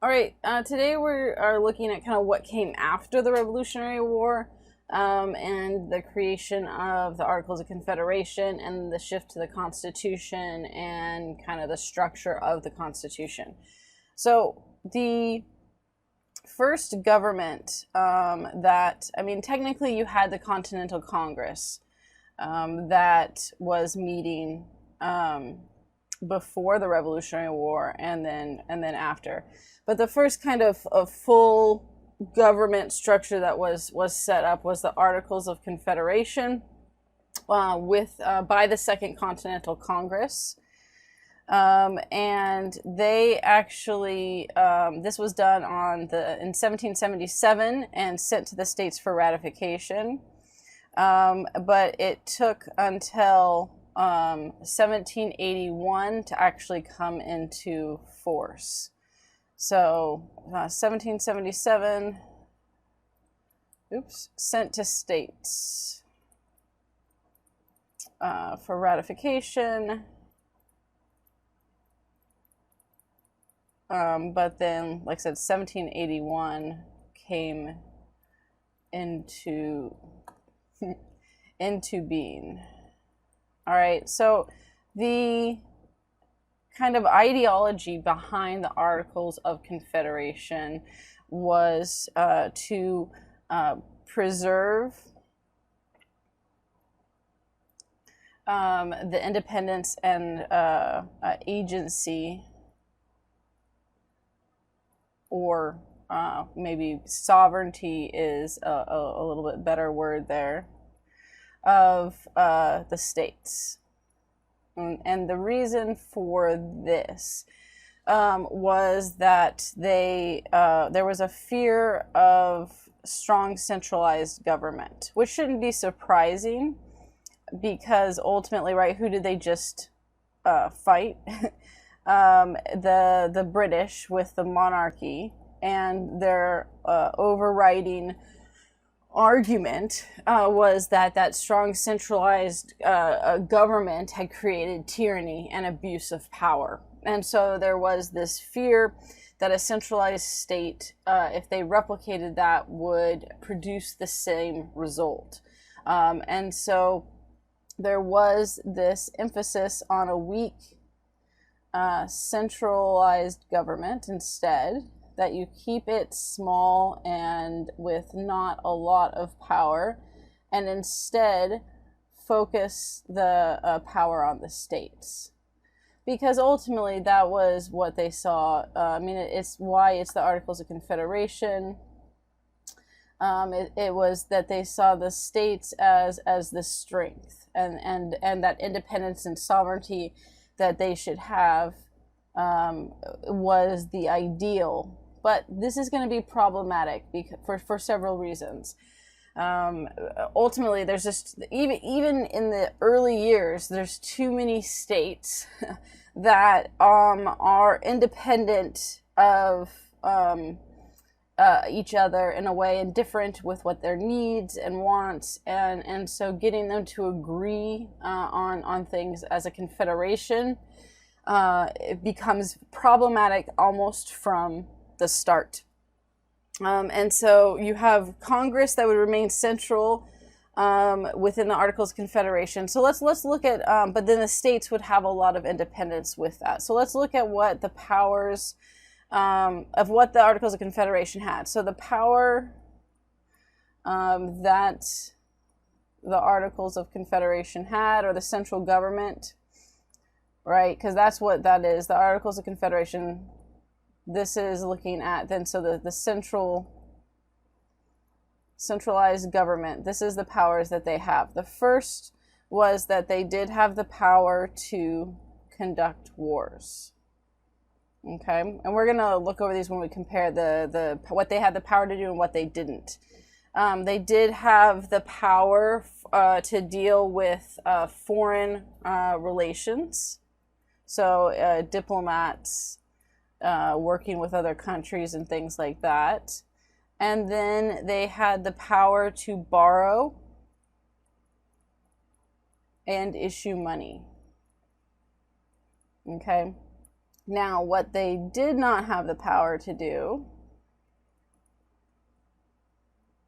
All right, today we are looking at kind of what came after the Revolutionary War and the creation of the Articles of Confederation and the shift to the Constitution and kind of the structure of the Constitution. So the first government technically you had the Continental Congress that was meeting before the Revolutionary War and then after. But the first kind of full government structure that was set up was the Articles of Confederation by the Second Continental Congress. And they actually, this was done in 1777 and sent to the states for ratification. But it took until 1781 to actually come into force. So 1777, sent to states for ratification. But then, like I said, 1781 came into being. All right, so the kind of ideology behind the Articles of Confederation was to preserve the independence and agency, or maybe sovereignty is a little bit better word there, of the states. And the reason for this was that there was a fear of strong centralized government, which shouldn't be surprising because ultimately, right, who did they just fight? The British with the monarchy, and their overriding argument was that strong centralized government had created tyranny and abuse of power. And so there was this fear that a centralized state, if they replicated that, would produce the same result. And so there was this emphasis on a weak centralized government instead, that you keep it small and with not a lot of power, and instead focus the power on the states. Because ultimately that was what they saw. It's why it's the Articles of Confederation. It was that they saw the states as the strength and that independence and sovereignty that they should have was the ideal. But this is going to be problematic for several reasons. Ultimately, there's just, even in the early years, there's too many states that are independent of each other in a way, and different with what their needs and wants, and so getting them to agree on things as a confederation it becomes problematic almost from the start. And so you have Congress that would remain central within the Articles of Confederation. So let's look at, but then the states would have a lot of independence with that. So let's look at what the powers of what the Articles of Confederation had. So the power that the Articles of Confederation had, or the central government, right? Because that's what that is. The Articles of Confederation, this is looking at then, so the centralized government, this is the powers that they have. The first was that they did have the power to conduct wars. Okay, and we're gonna look over these when we compare the what they had the power to do and what they didn't. They did have the power to deal with foreign relations, so diplomats working with other countries and things like that. And then they had the power to borrow and issue money. Okay. Now, what they did not have the power to do,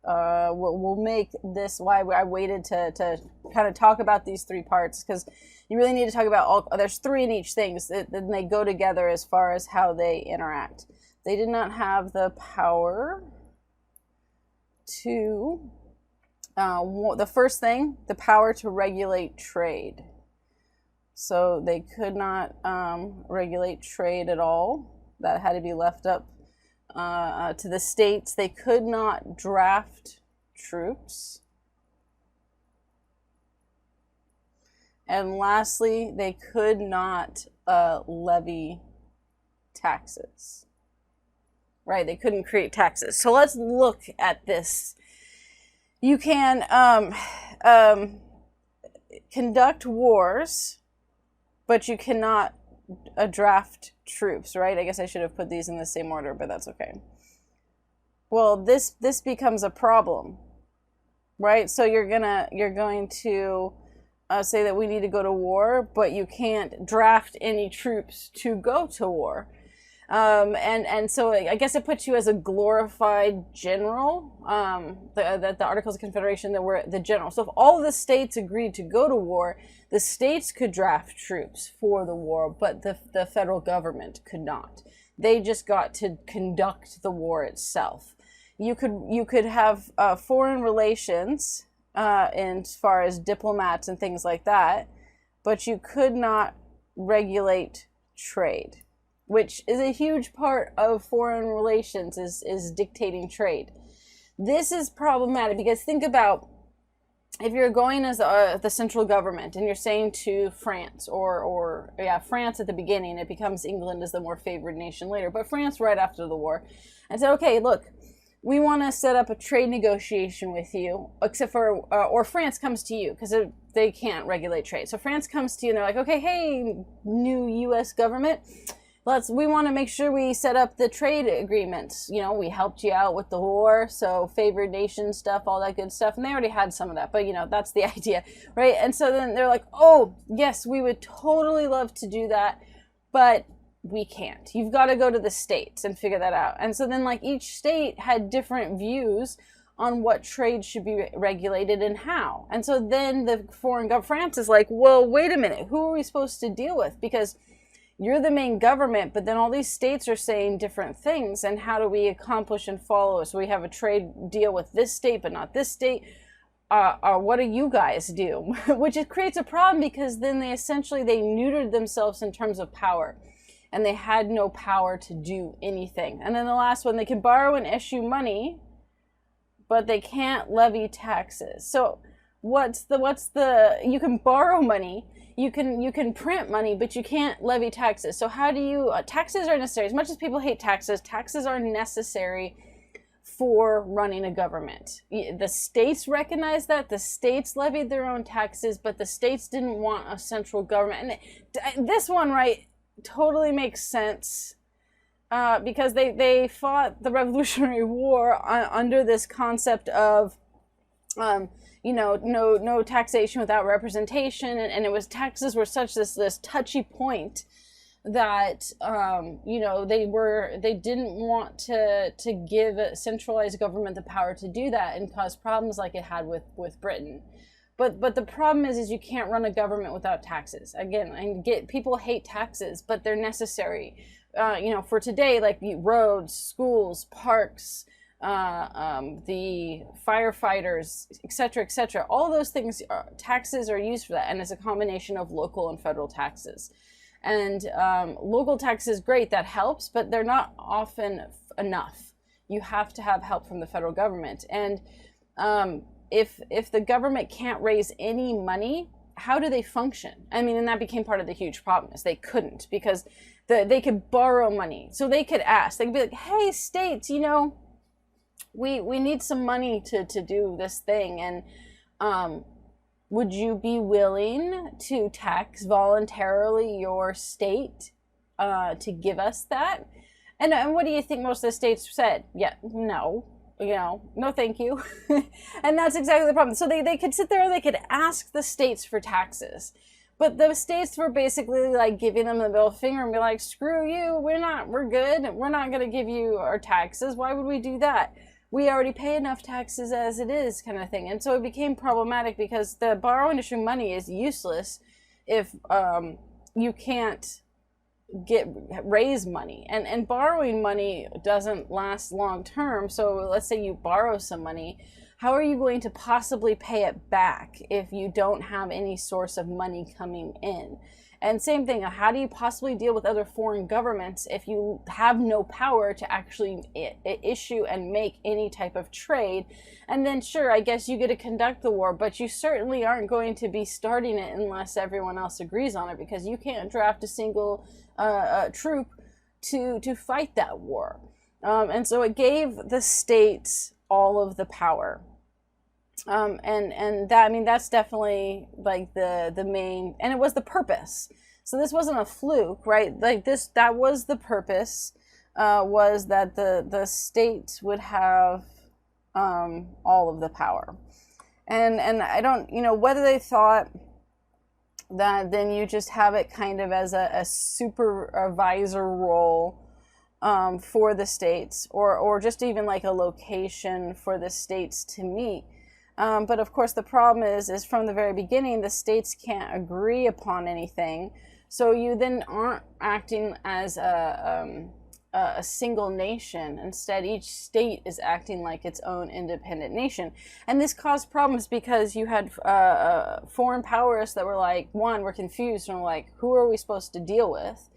we'll make this why I waited to kind of talk about these three parts, because you really need to talk about all. There's three in each thing, then they go together as far as how they interact. They did not have the power to, the first thing, the power to regulate trade. So they could not regulate trade at all. That had to be left up to the states. They could not draft troops. And lastly, they could not levy taxes. Right? They couldn't create taxes. So let's look at this. You can conduct wars, but you cannot draft troops, right? I guess I should have put these in the same order, but that's okay. Well, this becomes a problem, right? So you're going to say that we need to go to war, but you can't draft any troops to go to war. And so I guess it puts you as a glorified general. The Articles of Confederation, that were the general. So if all of the states agreed to go to war, the states could draft troops for the war, but the federal government could not. They just got to conduct the war itself. You could have foreign relations as far as diplomats and things like that, but you could not regulate trade, which is a huge part of foreign relations, is dictating trade. This is problematic because think about if you're going as the central government and you're saying to France or France at the beginning, it becomes England as the more favored nation later, but France right after the war, and said, okay, look, we want to set up a trade negotiation with you, except for, or France comes to you because they can't regulate trade. So France comes to you and they're like, okay, hey, new U.S. government, we want to make sure we set up the trade agreements. You know, we helped you out with the war, so favored nation stuff, all that good stuff. And they already had some of that, but that's the idea, right? And so then they're like, oh, yes, we would totally love to do that, but we can't. You've got to go to the states and figure that out. And so then each state had different views on what trade should be regulated and how. And so then the foreign government, France is like, well, wait a minute, who are we supposed to deal with? Because you're the main government, but then all these states are saying different things, and how do we accomplish and follow? So we have a trade deal with this state, but not this state. What do you guys do? Which creates a problem, because then they neutered themselves in terms of power, and they had no power to do anything. And then the last one, they can borrow and issue money, but they can't levy taxes. So you can borrow money, you can print money, but you can't levy taxes. So how do you, taxes are necessary. As much as people hate taxes, taxes are necessary for running a government. The states recognize that. The states levied their own taxes, but the states didn't want a central government. And this one, right, totally makes sense. Because they fought the Revolutionary War under this concept of, no taxation without representation, and it was, taxes were such this touchy point that they didn't want to give a centralized government the power to do that, and cause problems like it had with Britain. But the problem is you can't run a government without taxes. Again, people hate taxes, but they're necessary. For today, like roads, schools, parks, the firefighters, etc., all those things, taxes are used for that, and it's a combination of local and federal taxes. And local taxes, great, that helps, but they're not often enough. You have to have help from the federal government. And if the government can't raise any money, how do they function? I mean, and that became part of the huge problem, is they couldn't, because they could borrow money. So they could ask, they could be like, hey, states, we need some money to do this thing, and would you be willing to tax voluntarily your state to give us that? And what do you think most of the states said? Yeah, no, no thank you. And that's exactly the problem. So they could sit there and they could ask the states for taxes, But the states were basically like giving them the middle finger and be like, screw you, we're good. We're not going to give you our taxes. Why would we do that? We already pay enough taxes as it is, kind of thing. And so it became problematic because the borrow and issue money is useless if you can't raise money. And borrowing money doesn't last long term. So let's say you borrow some money. How are you going to possibly pay it back if you don't have any source of money coming in? And same thing, how do you possibly deal with other foreign governments if you have no power to actually issue and make any type of trade? And then sure, I guess you get to conduct the war, but you certainly aren't going to be starting it unless everyone else agrees on it, because you can't draft a single troop to fight that war. And so it gave the states all of the power. And that, I mean, that's definitely like the main, and it was the purpose. So this wasn't a fluke, right? Like that was the purpose, was that the states would have all of the power. And I don't, whether they thought that then you just have it kind of as a supervisor role for the states, or just even like a location for the states to meet. But of course, the problem is from the very beginning, the states can't agree upon anything. So you then aren't acting as a single nation. Instead, each state is acting like its own independent nation. And this caused problems because you had foreign powers that were like, one, were confused and were like, who are we supposed to deal with?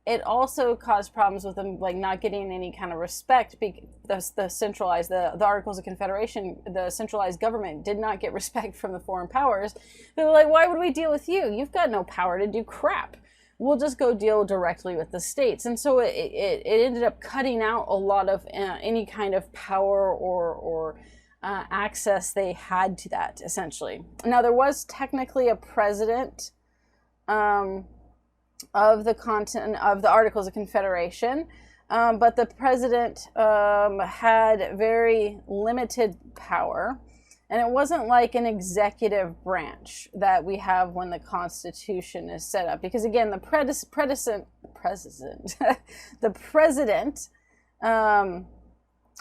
It also caused problems with them like not getting any kind of respect. The centralized, the Articles of Confederation, the centralized government did not get respect from the foreign powers. They were like, why would we deal with you? You've got no power to do crap. We'll just go deal directly with the states. And so it ended up cutting out a lot of any kind of power or access they had to that, essentially. Now, there was technically a president of the Articles of Confederation, but the president had very limited power, and it wasn't like an executive branch that we have when the Constitution is set up. Because again, the president,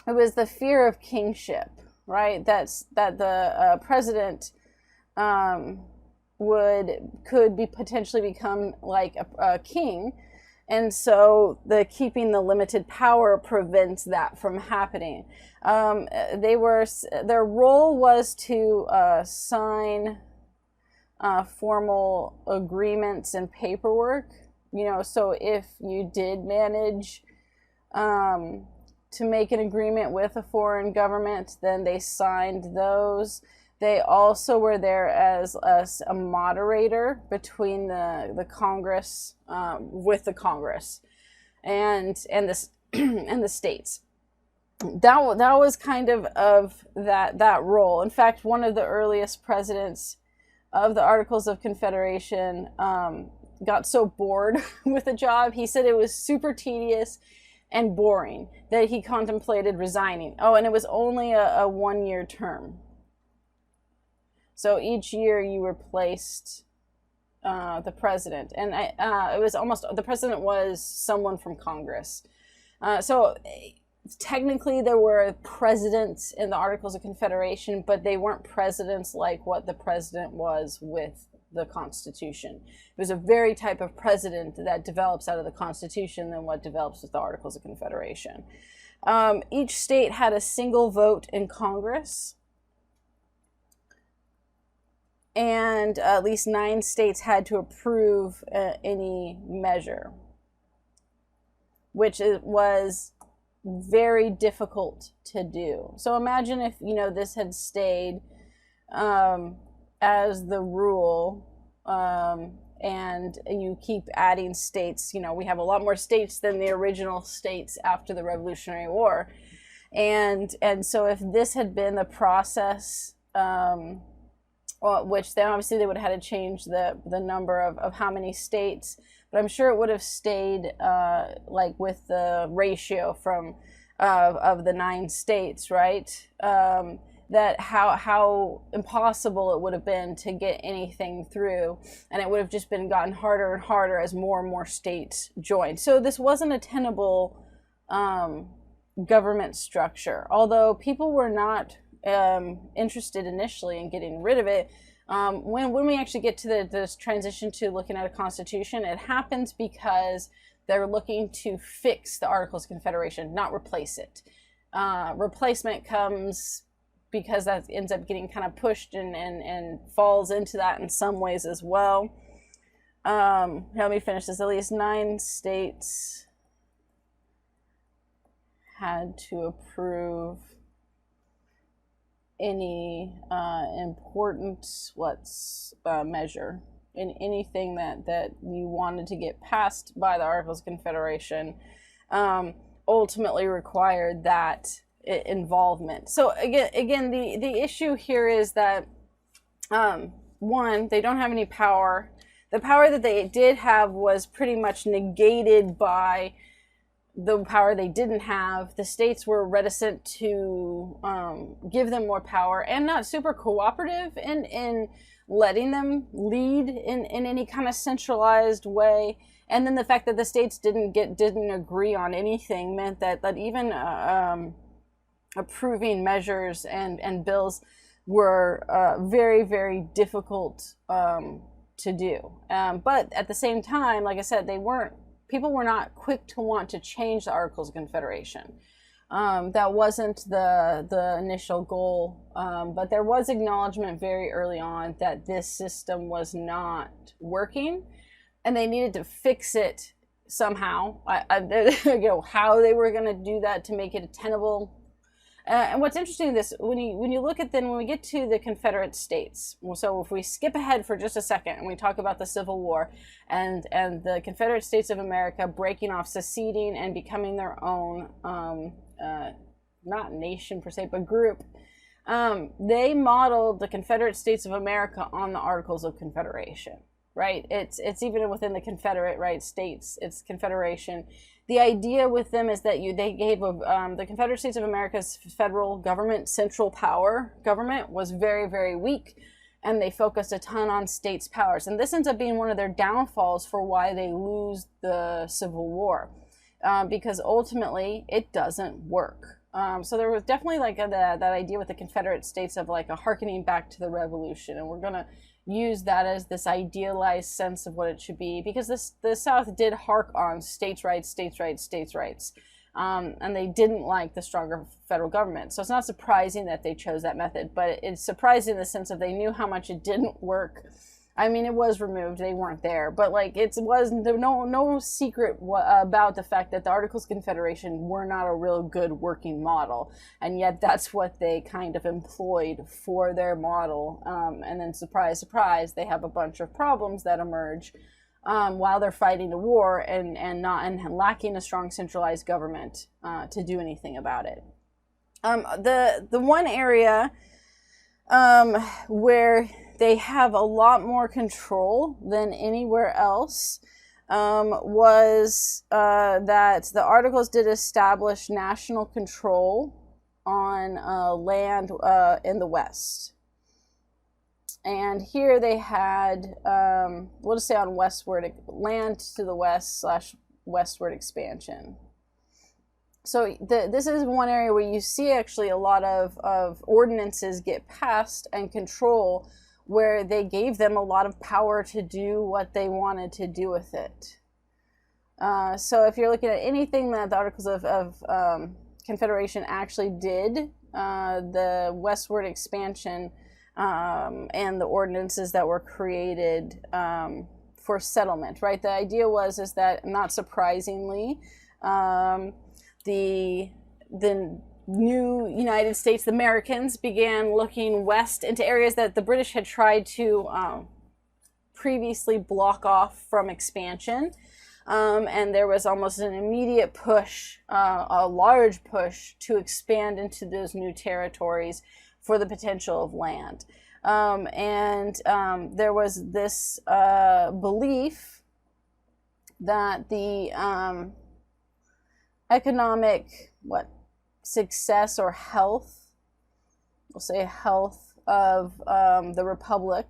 it was the fear of kingship, right? That the president could be potentially become like a king, and so keeping the limited power prevents that from happening. Their role was to sign formal agreements and paperwork. So if you did manage to make an agreement with a foreign government, then they signed those. They also were there as a moderator between the Congress, with the Congress, and the states. That was kind of that role. In fact, one of the earliest presidents of the Articles of Confederation got so bored with the job, he said it was super tedious and boring that he contemplated resigning. Oh, and it was only a 1-year term. So each year you replaced the president, and it was the president was someone from Congress. So technically there were presidents in the Articles of Confederation, but they weren't presidents like what the president was with the Constitution. It was a very type of president that develops out of the Constitution than what develops with the Articles of Confederation. Each state had a single vote in Congress, and at least 9 states had to approve any measure, which was very difficult to do. So imagine if, this had stayed as the rule, and you keep adding states. We have a lot more states than the original states after the Revolutionary War. And so if this had been the process, which then obviously they would have had to change the number of how many states, but I'm sure it would have stayed like with the ratio from of the 9 states, right? that how impossible it would have been to get anything through, and it would have just been gotten harder and harder as more and more states joined. So this wasn't a tenable government structure, although people were not interested initially in getting rid of it. When we actually get to this transition to looking at a constitution, it happens because they're looking to fix the Articles of Confederation, not replace it. Replacement comes because that ends up getting kind of pushed and falls into that in some ways as well. Let me finish this. At least 9 states had to approve any important measure in anything that you wanted to get passed by the Articles of Confederation, ultimately required that involvement. So again, the issue here is that one, they don't have any power. The power that they did have was pretty much negated by the power they didn't have. The states were reticent to give them more power, and not super cooperative in letting them lead in any kind of centralized way. And then the fact that the states didn't agree on anything meant that even approving measures and bills were very, very difficult to do. But at the same time, like I said, people were not quick to want to change the Articles of Confederation. That wasn't the initial goal, but there was acknowledgement very early on that this system was not working, and they needed to fix it somehow. How they were going to do that to make it tenable. And what's interesting is this, when you look at when we get to the Confederate States, so if we skip ahead for just a second and we talk about the Civil War and the Confederate States of America breaking off, seceding, and becoming their own, not nation per se, but group, they modeled the Confederate States of America on the Articles of Confederation, right? It's even within the Confederate, right, states, it's Confederation. The idea with them is that they gave the Confederate States of America's federal government, central power government, was very, very weak, and they focused a ton on states' powers. And this ends up being one of their downfalls for why they lose the Civil War, because ultimately it doesn't work. So there was definitely that idea with the Confederate States of a hearkening back to the Revolution, and we're gonna use that as this idealized sense of what it should be, because the South did hark on states' rights, states' rights, states' rights, and they didn't like the stronger federal government. So it's not surprising that they chose that method, but it's surprising in the sense that they knew how much it didn't work. I mean, it was removed, they weren't there, but there was no secret about the fact that the Articles of Confederation were not a real good working model, and yet that's what they kind of employed for their model. And then surprise, surprise, they have a bunch of problems that emerge while they're fighting a war and lacking a strong centralized government to do anything about it. The one area where they have a lot more control than anywhere else was that the Articles did establish national control on land in the West. And here they had, we'll just say on land to the west / westward expansion. So this is one area where you see actually a lot of ordinances get passed and control, where they gave them a lot of power to do what they wanted to do with it. So if you're looking at anything that the Articles of Confederation actually did, the westward expansion and the ordinances that were created for settlement, right? The idea is that, not surprisingly, the new United States, the Americans, began looking west into areas that the British had tried to previously block off from expansion. And there was almost an immediate push, a large push, to expand into those new territories for the potential of land. There was this belief that the economic, success or health we'll say, health of the republic,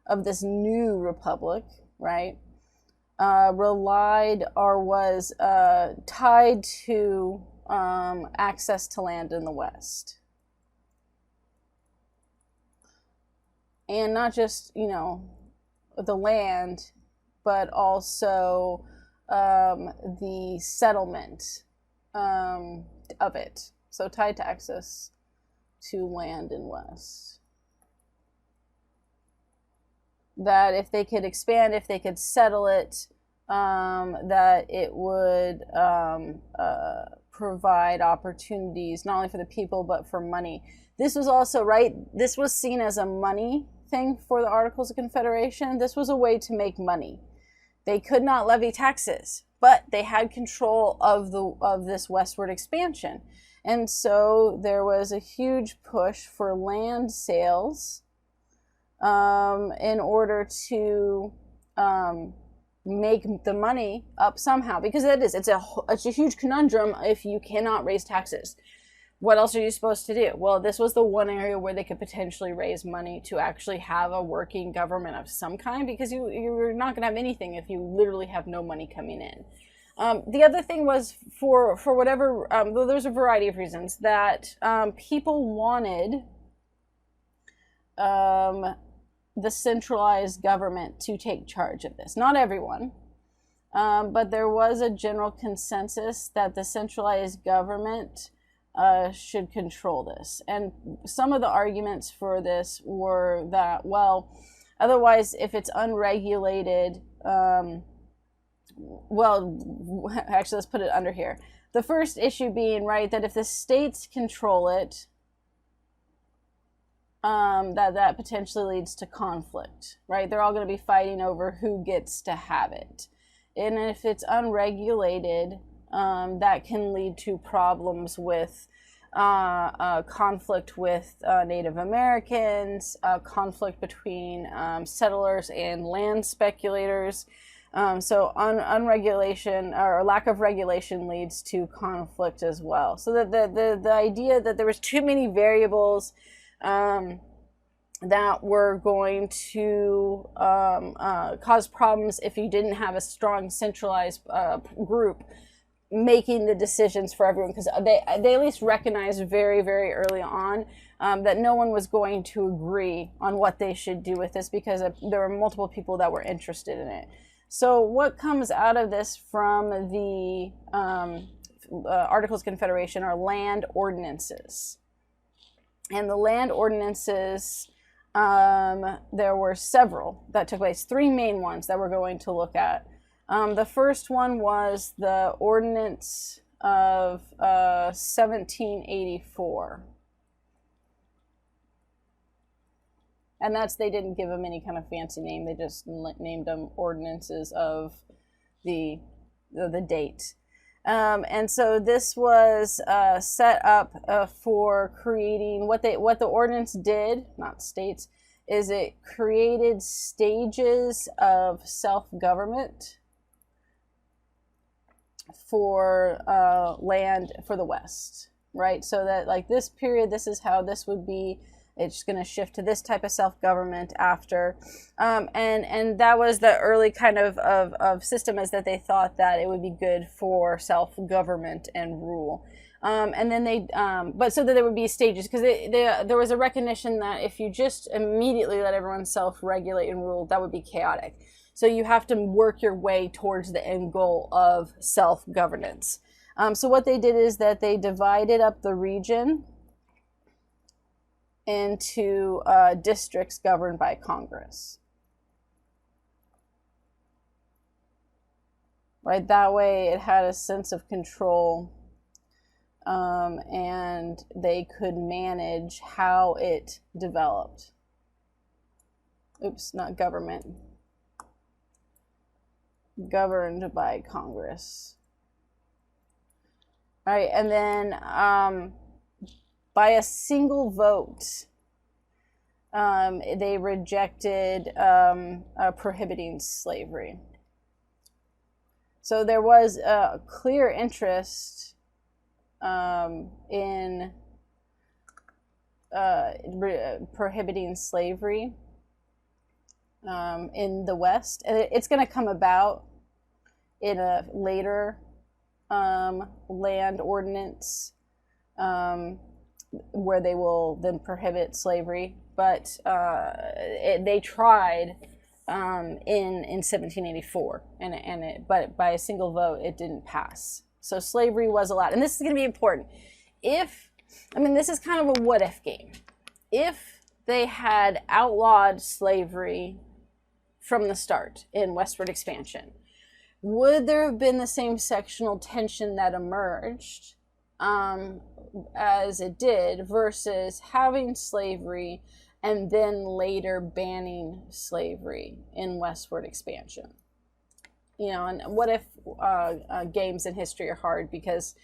of this new republic, right, relied or was tied to access to land in the West. And not just, the land, but also the settlement of it. So tied to access to land in West. That if they could expand, if they could settle it, that it would provide opportunities not only for the people but for money. This was also, right, this was seen as a money thing for the Articles of Confederation. This was a way to make money. They could not levy taxes, but they had control of this westward expansion. And so there was a huge push for land sales in order to make the money up somehow, because it's a huge conundrum if you cannot raise taxes. What else are you supposed to do? Well, this was the one area where they could potentially raise money to actually have a working government of some kind, because you're not going to have anything if you literally have no money coming in. The other thing was for whatever, there's a variety of reasons that people wanted the centralized government to take charge of this. Not everyone, but there was a general consensus that the centralized government should control this. And some of the arguments for this were that, well, otherwise, if it's unregulated, well, actually, let's put it under here. The first issue being, right, that if the states control it, that potentially leads to conflict, right? They're all going to be fighting over who gets to have it. And if it's unregulated, that can lead to problems with conflict with Native Americans, conflict between settlers and land speculators. So unregulation or lack of regulation leads to conflict as well. So the idea that there was too many variables that were going to cause problems if you didn't have a strong centralized group making the decisions for everyone, because they at least recognized very, very early on that no one was going to agree on what they should do with this, because there were multiple people that were interested in it. So what comes out of this from the Articles of Confederation are land ordinances. And the land ordinances, there were several that took place, three main ones that we're going to look at. The first one was the Ordinance of 1784. And they didn't give them any kind of fancy name. They just named them ordinances of the date. And so this was set up for creating what the ordinance did, not states, is it created stages of self-government for land for the West, right? So that like this period, this is how this would be. It's going to shift to this type of self-government after. And that was the early kind of system, is that they thought that it would be good for self-government and rule. And then but so that there would be stages, because there was a recognition that if you just immediately let everyone self-regulate and rule, that would be chaotic. So you have to work your way towards the end goal of self-governance. So what they did is that they divided up the region into districts governed by Congress. Right, that way it had a sense of control, and they could manage how it developed. Oops, not government. Governed by Congress. All right, and then by a single vote, they rejected prohibiting slavery. So there was a clear interest in prohibiting slavery in the West. And it's going to come about in a later land ordinance where they will then prohibit slavery. But they tried in 1784, but by a single vote, it didn't pass. So slavery was allowed. And this is going to be important. This is kind of a what if game. If they had outlawed slavery from the start in westward expansion, would there have been the same sectional tension that emerged as it did versus having slavery and then later banning slavery in westward expansion? And what if games in history are hard because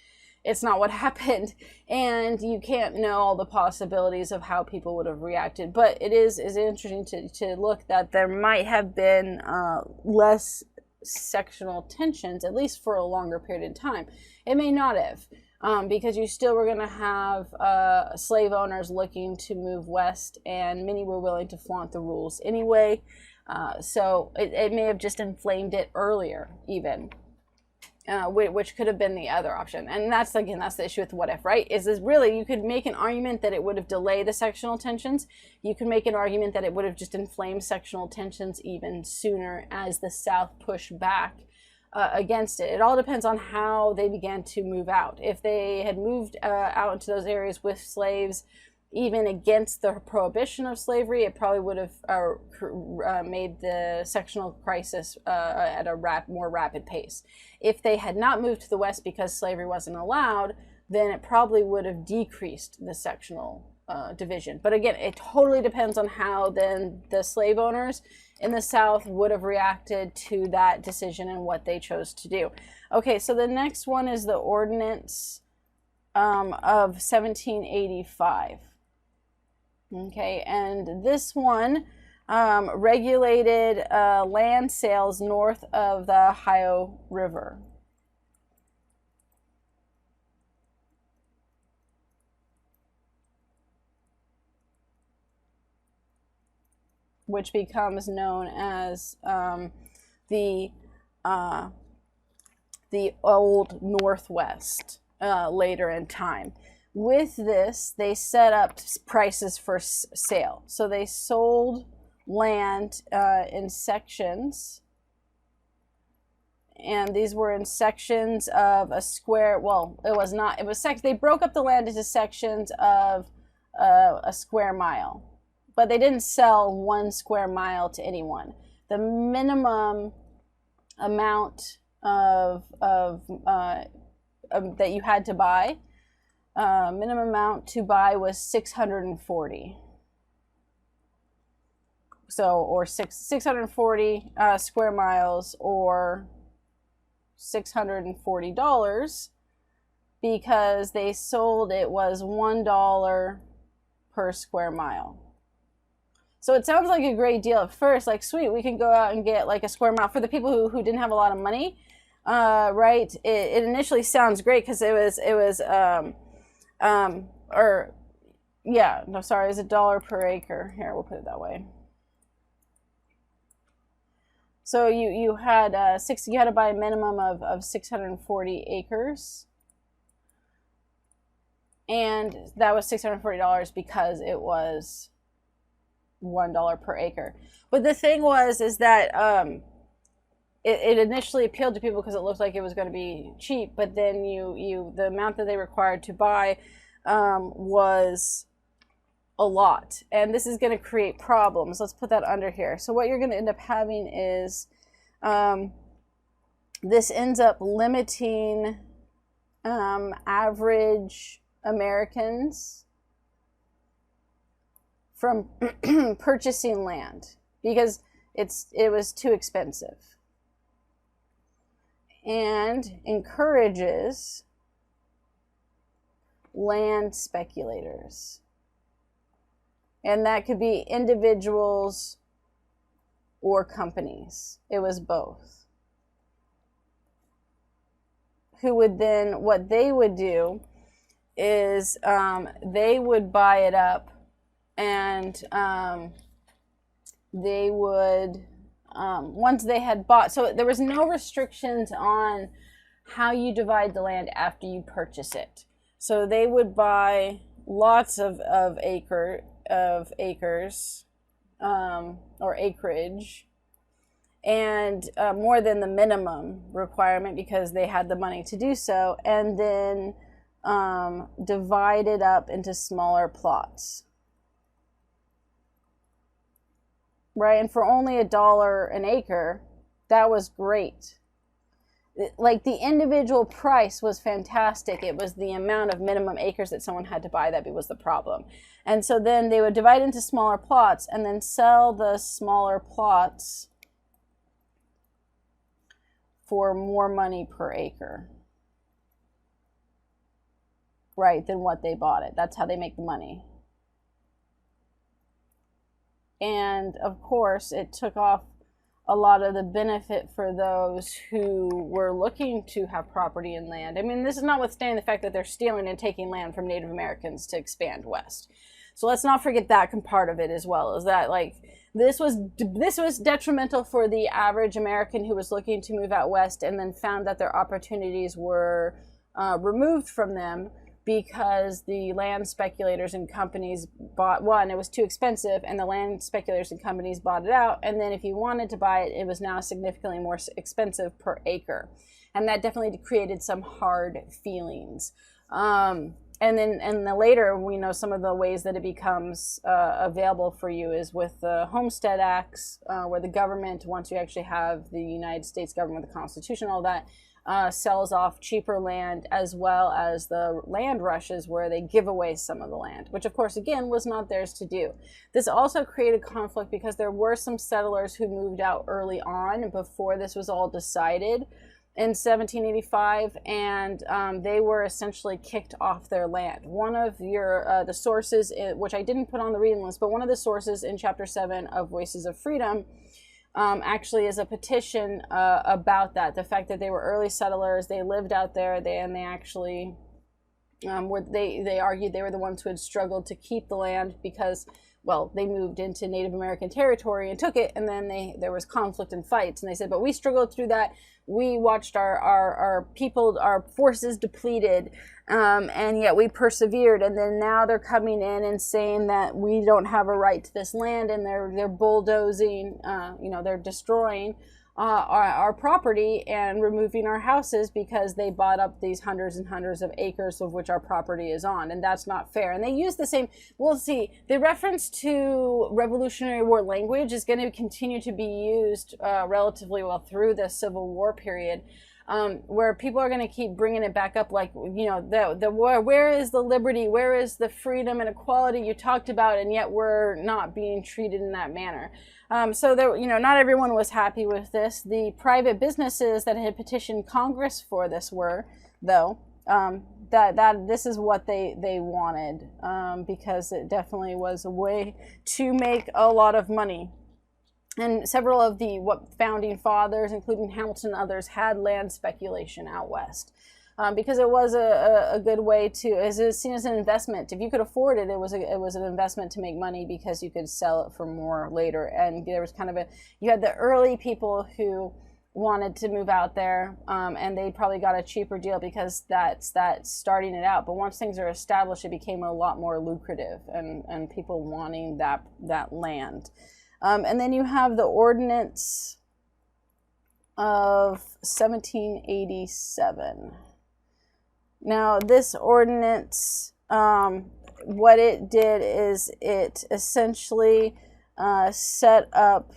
it's not what happened, and you can't know all the possibilities of how people would have reacted. But it is interesting to look that there might have been less sectional tensions, at least for a longer period of time. It may not have, because you still were going to have slave owners looking to move west, and many were willing to flaunt the rules anyway. So it may have just inflamed it earlier, even. Which could have been the other option. And that's the issue with what if, right? Is really, you could make an argument that it would have delayed the sectional tensions. You could make an argument that it would have just inflamed sectional tensions even sooner as the South pushed back against it. It all depends on how they began to move out. If they had moved out into those areas with slaves, even against the prohibition of slavery, it probably would have made the sectional crisis at a more rapid pace. If they had not moved to the West because slavery wasn't allowed, then it probably would have decreased the sectional division. But again, it totally depends on how then the slave owners in the South would have reacted to that decision and what they chose to do. Okay, so the next one is the Ordinance of 1785. Okay, and this one regulated land sales north of the Ohio River. Which becomes known as the Old Northwest later in time. With this, they set up prices for sale. So they sold land in sections, and these were in sections of a square. Well, it was not. It was they broke up the land into sections of a square mile, but they didn't sell 1 square mile to anyone. The minimum amount of that you had to buy. Minimum amount to buy was 640. So, or 640 square miles, or $640, because they sold it was $1 per square mile. So it sounds like a great deal at first, like, sweet, we can go out and get like a square mile for the people who didn't have a lot of money, right? It initially sounds great because it was $1 per acre. Here, we'll put it that way. So you had you had to buy a minimum of 640 acres, and that was $640 because it was $1 per acre. But the thing is that it initially appealed to people because it looked like it was going to be cheap, but then the amount that they required to buy was a lot, and this is going to create problems. Let's put that under here. So what you're going to end up having is this ends up limiting average Americans from purchasing land because it was too expensive, and encourages land speculators. And that could be individuals or companies. It was both. Who would then, what they would do is they would buy it up and they would, once they had bought, so there was no restrictions on how you divide the land after you purchase it. So they would buy lots of acres or acreage, and more than the minimum requirement because they had the money to do so, and then divide it up into smaller plots. Right? And for only $1 an acre, that was great. Like, the individual price was fantastic. It was the amount of minimum acres that someone had to buy that was the problem. And so then they would divide into smaller plots and then sell the smaller plots for more money per acre, right, than what they bought it. That's how they make the money. And of course, it took off a lot of the benefit for those who were looking to have property and land. I mean, this is notwithstanding the fact that they're stealing and taking land from Native Americans to expand west. So let's not forget that part of it as well, is that, like, this was detrimental for the average American who was looking to move out west and then found that their opportunities were removed from them because the land speculators and companies bought, one, it was too expensive, and the land speculators and companies bought it out, and then if you wanted to buy it, it was now significantly more expensive per acre. And that definitely created some hard feelings. And then later, we know some of the ways that it becomes available for you is with the Homestead Acts, where the government, once you actually have the United States government, the Constitution, all that, sells off cheaper land, as well as the land rushes where they give away some of the land, which of course, again, was not theirs to do. This also created conflict because there were some settlers who moved out early on before this was all decided in 1785, and they were essentially kicked off their land. One of the sources, which I didn't put on the reading list, but one of the sources in Chapter 7 of Voices of Freedom actually is a petition about that. The fact that they were early settlers, they lived out there, they actually they argued they were the ones who had struggled to keep the land because, well, they moved into Native American territory and took it, and then there was conflict and fights, and they said, but we struggled through that. We watched our people, our forces depleted, and yet we persevered. And then now they're coming in and saying that we don't have a right to this land, and they're bulldozing, they're destroying our property and removing our houses because they bought up these hundreds and hundreds of acres of which our property is on, and that's not fair. And they use the same, we'll see, the reference to Revolutionary War language is going to continue to be used relatively well through the Civil War period, where people are going to keep bringing it back up, like, the war, where is the liberty, where is the freedom and equality you talked about, and yet we're not being treated in that manner. So there, not everyone was happy with this. The private businesses that had petitioned Congress for this were, though, that this is what they wanted, because it definitely was a way to make a lot of money. And several of the founding fathers, including Hamilton and others, had land speculation out west. Because it was a good way to, as it was seen as an investment. If you could afford it, it was an investment to make money because you could sell it for more later. And there was kind of you had the early people who wanted to move out there, and they probably got a cheaper deal because that's starting it out. But once things are established, it became a lot more lucrative, and people wanting that land. And then you have the Ordinance of 1787. Now, this ordinance, what it did is it essentially set up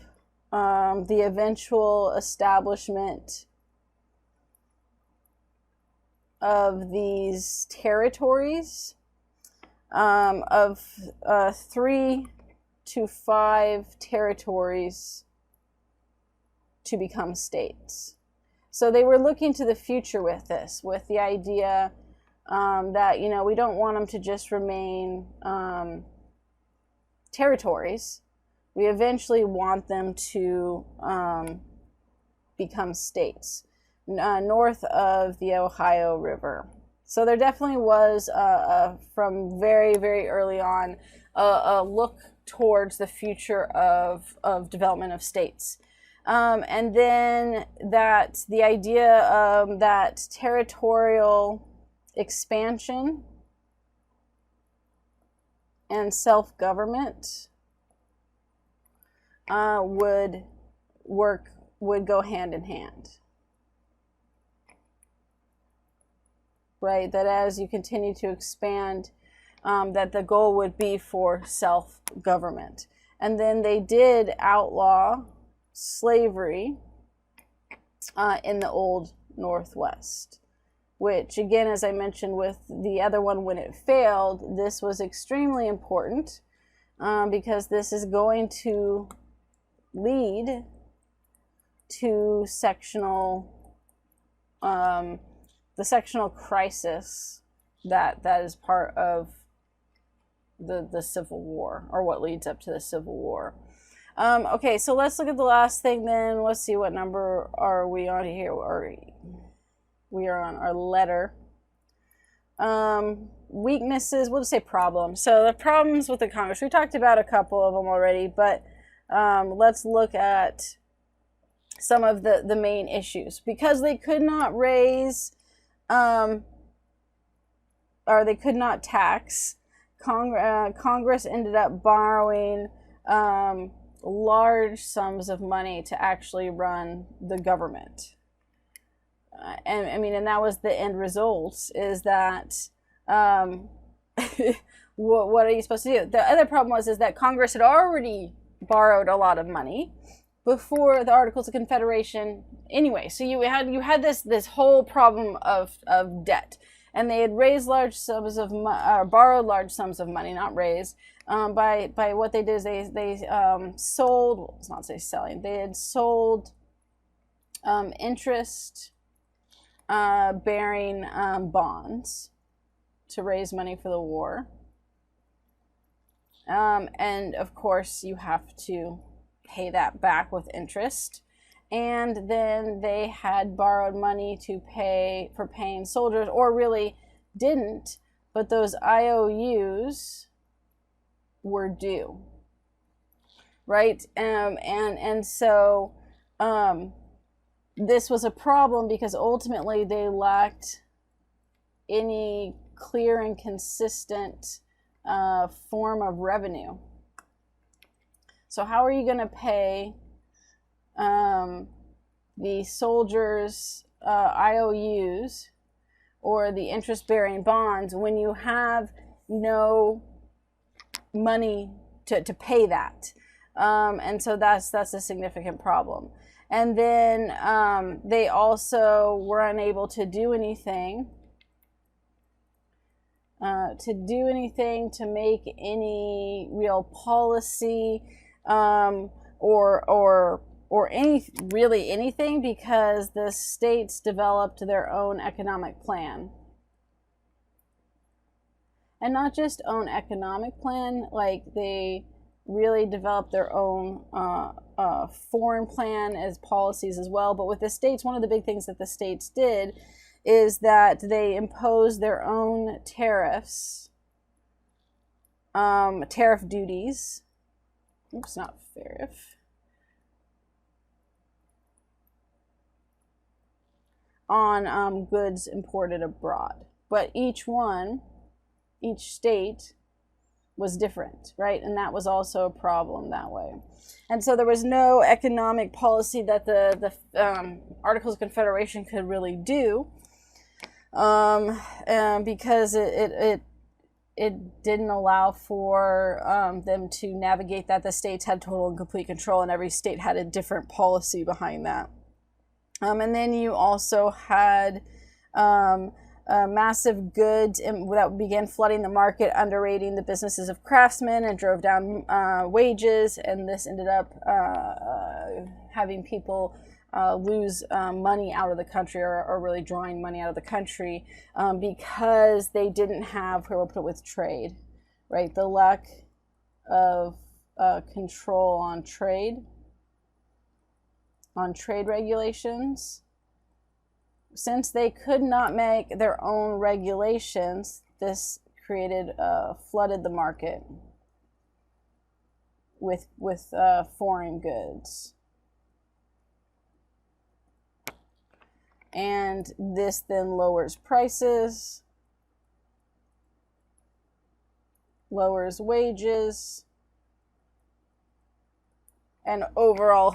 the eventual establishment of these territories of 3 to 5 territories to become states. So they were looking to the future with this, with the idea that, we don't want them to just remain territories. We eventually want them to become states north of the Ohio River. So there definitely was, from very, very early on, a look towards the future of development of states. And then that the idea that territorial expansion and self-government would go hand in hand. Right, that as you continue to expand, that the goal would be for self-government. And then they did outlaw slavery in the Old Northwest, which, again, as I mentioned with the other one, when it failed, this was extremely important because this is going to lead to the sectional crisis that is part of the Civil War, or what leads up to the Civil War. Okay, so let's look at the last thing then. Let's see, what number are we on here? We are on our letter. Weaknesses, we'll just say problems. So the problems with the Congress, we talked about a couple of them already, but let's look at some of the main issues. Because they could not raise or they could not tax, Congress ended up borrowing large sums of money to actually run the government. And I mean, and that was the end result, is that what are you supposed to do? The other problem is that Congress had already borrowed a lot of money before the Articles of Confederation anyway. So you had this whole problem of debt, and they had raised large sums of borrowed large sums of money, not raised. By what they did is they sold. Well, let's not say selling. They had sold interest bearing bonds to raise money for the war. And of course, you have to pay that back with interest. And then they had borrowed money to pay for paying soldiers, or really didn't, but those IOUs were due, right? And so this was a problem because ultimately they lacked any clear and consistent form of revenue. So how are you going to pay the soldiers' IOUs or the interest-bearing bonds when you have no money to pay that? And so that's a significant problem. And then they also were unable to do anything to make any real policy or anything, because the states developed their own economic plan. And not just own economic plan, like they really developed their own foreign plan as policies as well. But with the states, one of the big things that the states did is that they imposed their own tariffs, tariff duties. Oops, not tariff. On goods imported abroad. But each state was different, right? And that was also a problem that way. And so there was no economic policy that the Articles of Confederation could really do, because it didn't allow for them to navigate that. The states had total and complete control, and every state had a different policy behind that. And then you also had massive goods that began flooding the market, underrating the businesses of craftsmen, and drove down wages. And this ended up having people lose money out of the country, or really drawing money out of the country, because they didn't have, where we'll put it with trade, right? The lack of control on trade regulations, since they could not make their own regulations, this flooded the market with foreign goods. And this then lowers prices, lowers wages, and overall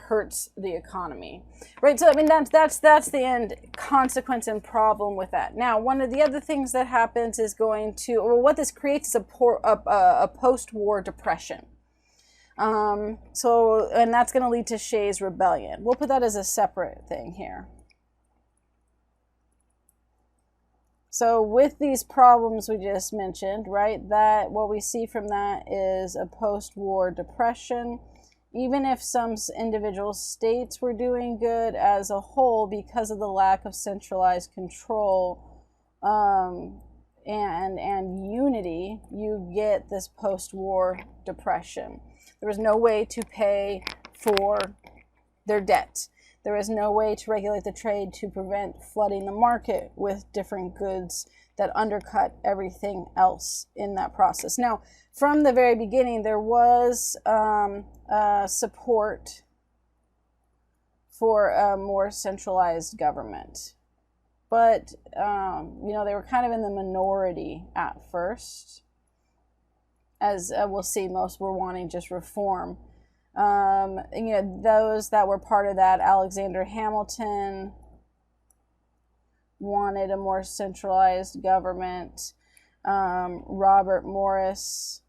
hurts the economy, right? So I mean that's the end consequence and problem with that. Now, one of the other things that happens is what this creates is a post-war depression. And that's going to lead to Shays' Rebellion. We'll put that as a separate thing here. So with these problems we just mentioned, right, that what we see from that is a post-war depression. Even if some individual states were doing good, as a whole, because of the lack of centralized control and unity, you get this post-war depression. There was no way to pay for their debt. There is no way to regulate the trade to prevent flooding the market with different goods that undercut everything else in that process. Now, from the very beginning, there was support for a more centralized government. But, they were kind of in the minority at first. As we'll see, most were wanting just reform. Those that were part of that, Alexander Hamilton wanted a more centralized government. Robert Morris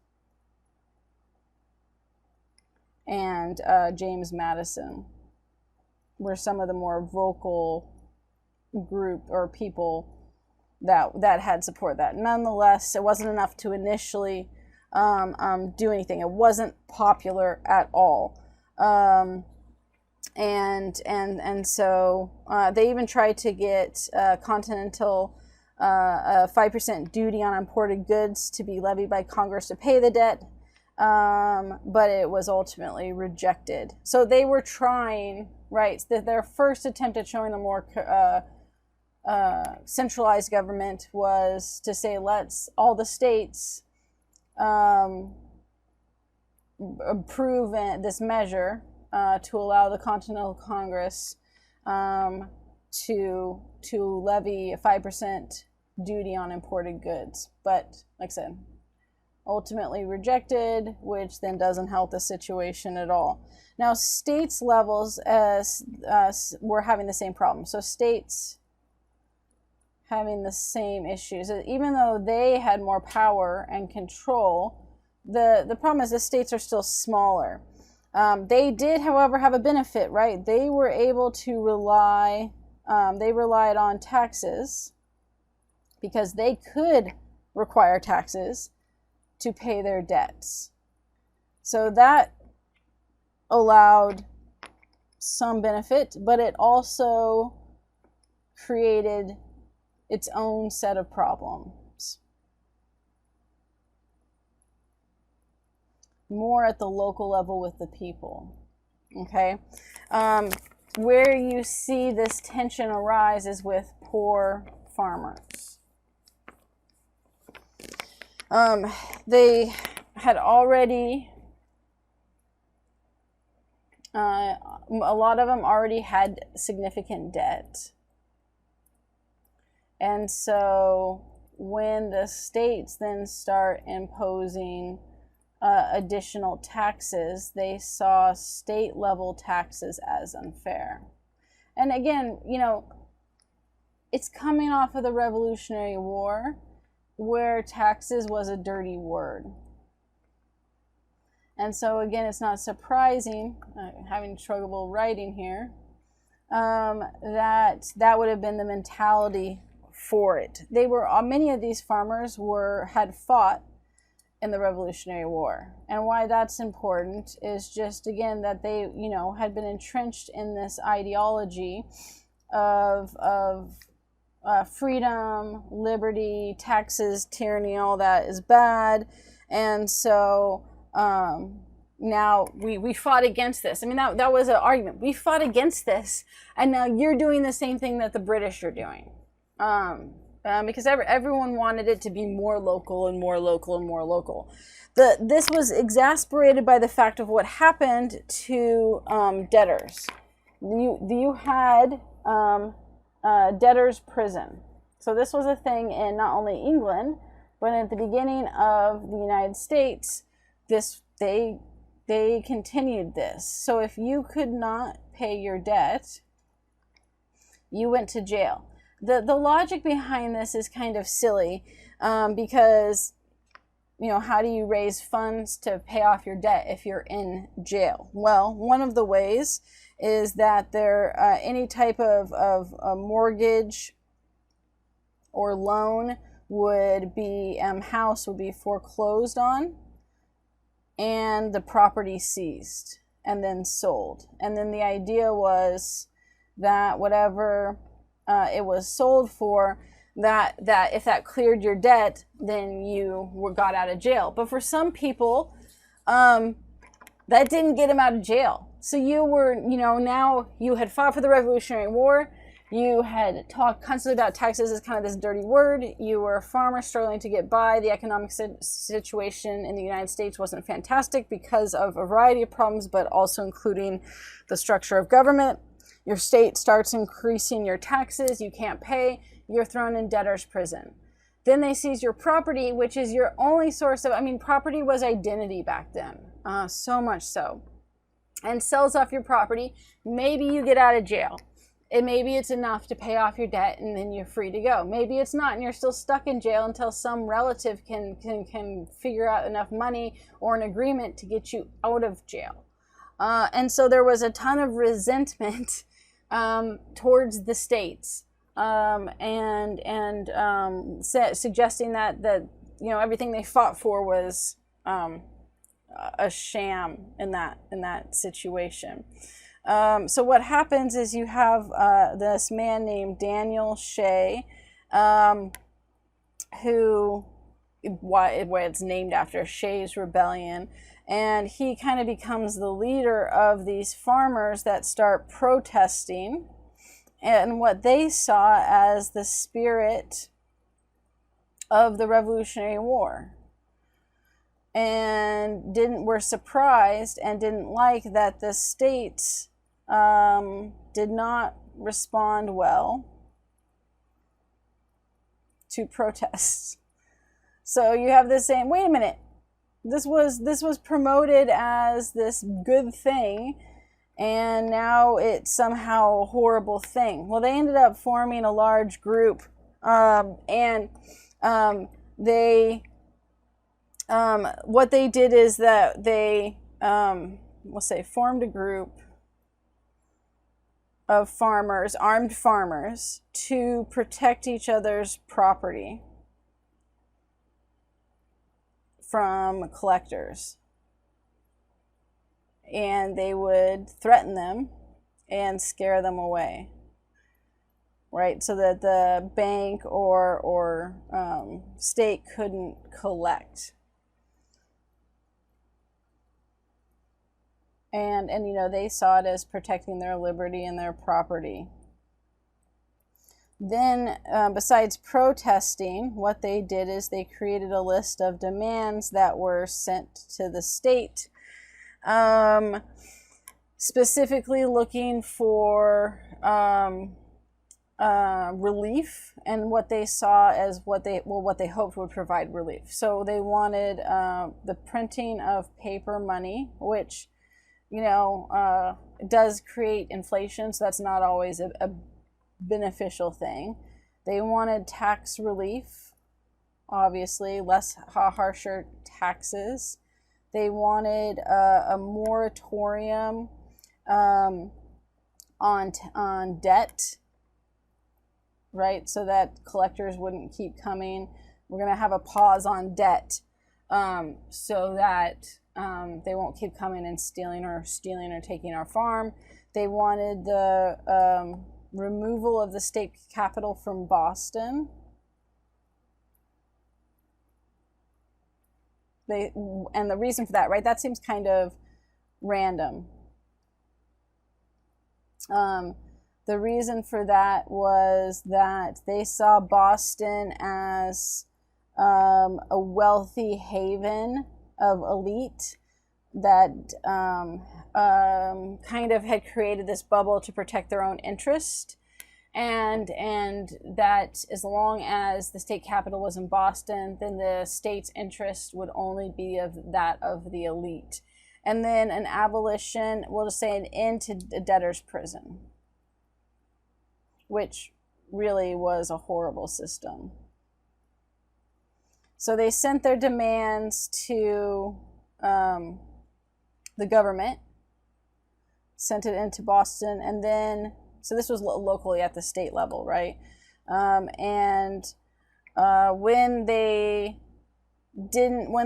and James Madison were some of the more vocal group or people that had support that. Nonetheless, it wasn't enough to initially do anything. It wasn't popular at all. And so they even tried to get continental a 5% duty on imported goods to be levied by Congress to pay the debt, but it was ultimately rejected. So they were trying, right, their first attempt at showing a more centralized government was to say, let's all the states approve this measure to allow the Continental Congress to levy a 5% duty on imported goods. But, like I said, ultimately rejected, which then doesn't help the situation at all. Now, states levels were having the same problem. So states having the same issues. Even though they had more power and control, the problem is the states are still smaller. They did, however, have a benefit, right? They were able to they relied on taxes because they could require taxes to pay their debts. So that allowed some benefit, but it also created its own set of problems. More at the local level with the people. Okay? Where you see this tension arise is with poor farmers. They had already, a lot of them already had significant debt. And so when the states then start imposing additional taxes, they saw state level taxes as unfair. And again, it's coming off of the Revolutionary War, where taxes was a dirty word. And so again, it's not surprising, having trouble writing here, that would have been the mentality for it. Many of these farmers had fought in the Revolutionary War. And why that's important is just, again, that they, had been entrenched in this ideology of freedom, liberty, taxes, tyranny, all that is bad. And so now we fought against this. I mean, that was an argument. We fought against this, and now you're doing the same thing that the British are doing. Because everyone wanted it to be more local and more local and more local. This was exasperated by the fact of what happened to debtors. You had Debtors Prison. So this was a thing in not only England, but at the beginning of the United States, they continued this. So if you could not pay your debt, you went to jail. The logic behind this is kind of silly, because, how do you raise funds to pay off your debt if you're in jail? Well, one of the ways is that any type of a mortgage or loan would be, house would be foreclosed on, and the property seized and then sold. And then the idea was that whatever it was sold for, that if that cleared your debt, then you got out of jail. But for some people, that didn't get them out of jail. So you were, now you had fought for the Revolutionary War. You had talked constantly about taxes as kind of this dirty word. You were a farmer struggling to get by. The economic situation in the United States wasn't fantastic because of a variety of problems, but also including the structure of government. Your state starts increasing your taxes. You can't pay. You're thrown in debtor's prison. Then they seize your property, which is your only source of, property was identity back then. So much so. And sells off your property. Maybe you get out of jail. Maybe it's enough to pay off your debt and then you're free to go. Maybe it's not and you're still stuck in jail until some relative can figure out enough money or an agreement to get you out of jail. And so there was a ton of resentment towards the states, suggesting that everything they fought for was a sham in that situation. So what happens is you have this man named Daniel Shea, who it's named after Shea's Rebellion, and he kind of becomes the leader of these farmers that start protesting and what they saw as the spirit of the Revolutionary War. And were surprised and didn't like that the states did not respond well to protests. So you have this saying, wait a minute, this was promoted as this good thing, and now it's somehow a horrible thing. Well, they ended up forming a large group, and what they did is that they, formed a group of farmers, armed farmers, to protect each other's property from collectors. And they would threaten them and scare them away, right? So that the bank or state couldn't collect. And they saw it as protecting their liberty and their property. Then, besides protesting, what they did is they created a list of demands that were sent to the state, specifically looking for relief and what they saw as what they hoped would provide relief. So they wanted the printing of paper money, which does create inflation, so that's not always a beneficial thing. They wanted tax relief, obviously, harsher taxes. They wanted a moratorium on debt, right? So that collectors wouldn't keep coming. We're going to have a pause on debt, so that they won't keep coming and stealing or taking our farm. They wanted the removal of the state capital from Boston. And the reason for that, right? That seems kind of random. The reason for that was that they saw Boston as a wealthy haven of elite that kind of had created this bubble to protect their own interest, and that as long as the state capital was in Boston, then the state's interest would only be of that of the elite. And then an abolition, we'll just say an end to the debtors prison, which really was a horrible system. So they sent their demands to the government, sent it into Boston, and then, so this was locally at the state level, right? When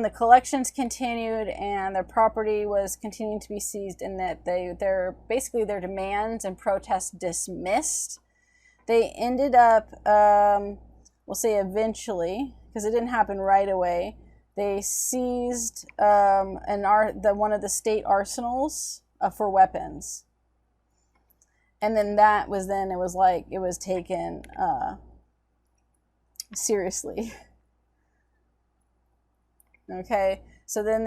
the collections continued and their property was continuing to be seized, and that their demands and protests dismissed, they ended up, we'll say eventually, because it didn't happen right away, they seized one of the state arsenals for weapons. And then it was taken seriously. Okay, so then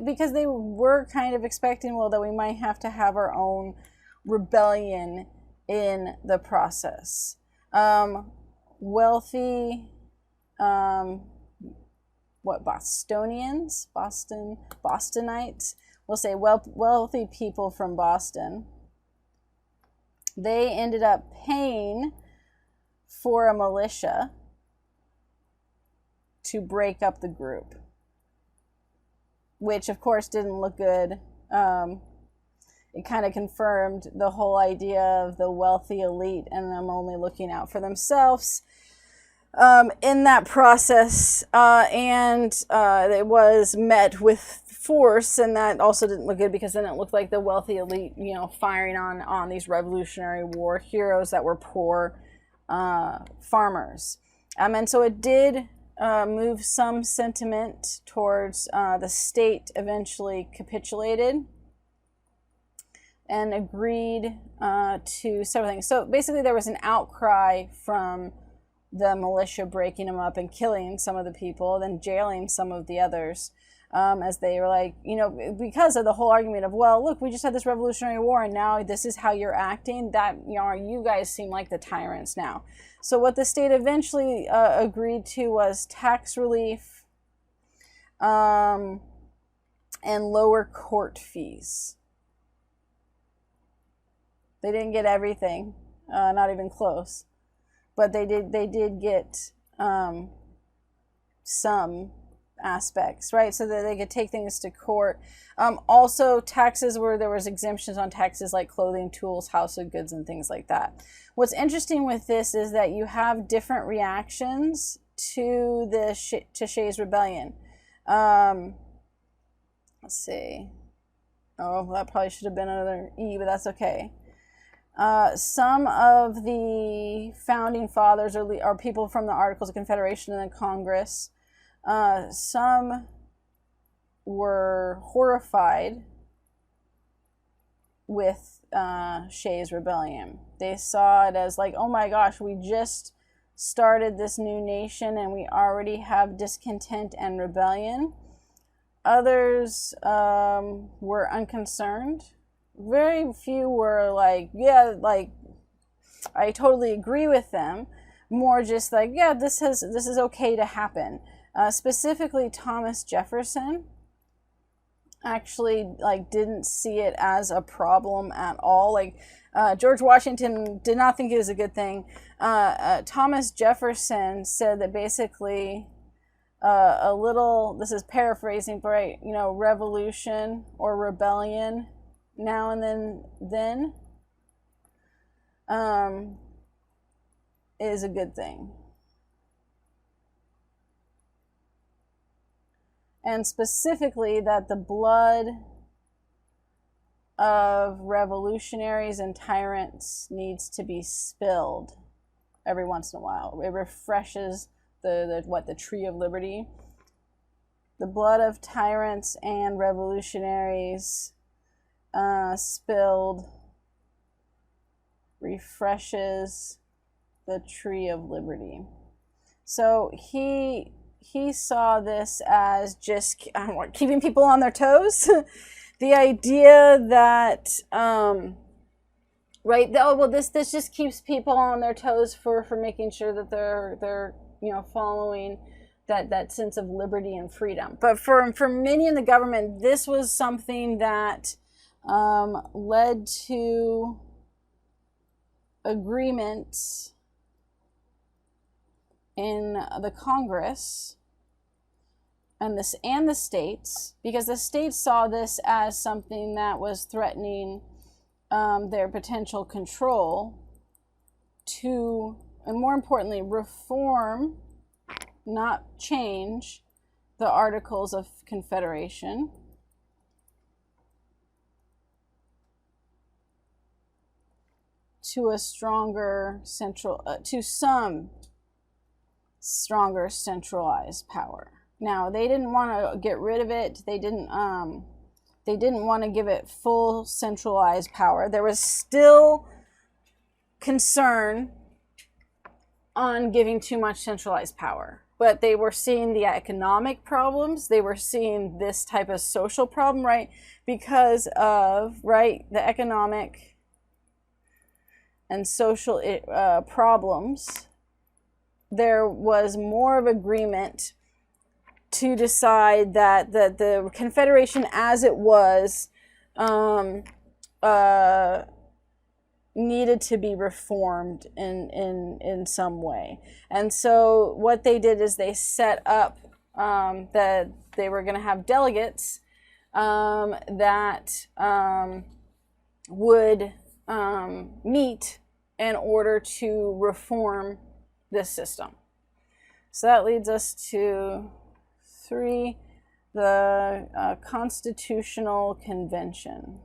because they were kind of expecting, well, that we might have to have our own rebellion in the process. Wealthy, Bostonites, we'll say wealthy people from Boston, they ended up paying for a militia to break up the group, which of course didn't look good. It kind of confirmed the whole idea of the wealthy elite and them only looking out for themselves in that process. It was met with force, and that also didn't look good, because then it looked like the wealthy elite, firing on these Revolutionary War heroes that were poor farmers. And so it did move some sentiment towards the state eventually capitulated and agreed to several things. So basically there was an outcry from the militia breaking them up and killing some of the people, then jailing some of the others, as they were like, because of the whole argument of, well, look, we just had this Revolutionary War and now this is how you're acting, that, you guys seem like the tyrants now. So what the state eventually agreed to was tax relief and lower court fees. They didn't get everything, not even close, but they did get some aspects, right? So that they could take things to court. Also, taxes there was exemptions on taxes like clothing, tools, household goods, and things like that. What's interesting with this is that you have different reactions to Shays' Rebellion. Let's see. Oh, that probably should have been another E, but that's okay. Some of the founding fathers are people from the Articles of Confederation and the Congress. Some were horrified with Shays' Rebellion. They saw it as like, oh my gosh, we just started this new nation and we already have discontent and rebellion. Others were unconcerned. Very few were like, yeah, like I totally agree with them. More just like, yeah, this is okay to happen. Specifically, Thomas Jefferson actually didn't see it as a problem at all. George Washington did not think it was a good thing. Thomas Jefferson said that basically this is paraphrasing, but right, revolution or rebellion now and then is a good thing. And specifically that the blood of revolutionaries and tyrants needs to be spilled every once in a while. It refreshes the tree of liberty. The blood of tyrants and revolutionaries spilled refreshes the tree of liberty. So he saw this as just keeping people on their toes. The idea that right, oh well, this just keeps people on their toes for making sure that they're following that sense of liberty and freedom. But for many in the government, this was something that led to agreements in the Congress and the states, because the states saw this as something that was threatening their potential control to, and more importantly, reform, not change, the Articles of Confederation. To a stronger to some stronger centralized power. Now, they didn't want to get rid of it. They didn't want to give it full centralized power. There was still concern on giving too much centralized power. But they were seeing the economic problems. They were seeing this type of social problem, right? Because of, right, the economic and social problems. There was more of agreement to decide that the Confederation as it was needed to be reformed in some way. And so what they did is they set up that they were going to have delegates that would meet in order to reform this system. So that leads us to 3, the Constitutional Convention.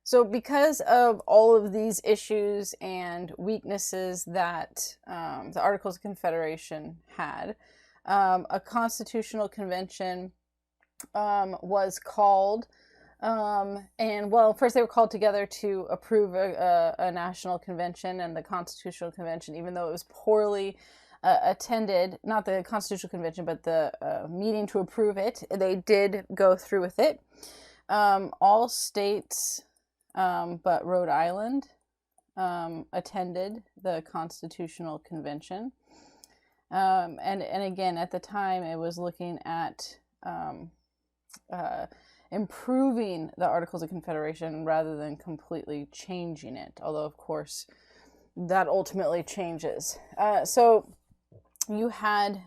So because of all of these issues and weaknesses that the Articles of Confederation had, a Constitutional Convention was called. And well, first they were called together to approve a national convention, and the Constitutional Convention, even though it was poorly attended, not the Constitutional Convention, but the meeting to approve it, they did go through with it. All states but Rhode Island attended the Constitutional Convention. And again, at the time, it was looking at improving the Articles of Confederation rather than completely changing it, although of course that ultimately changes. So you had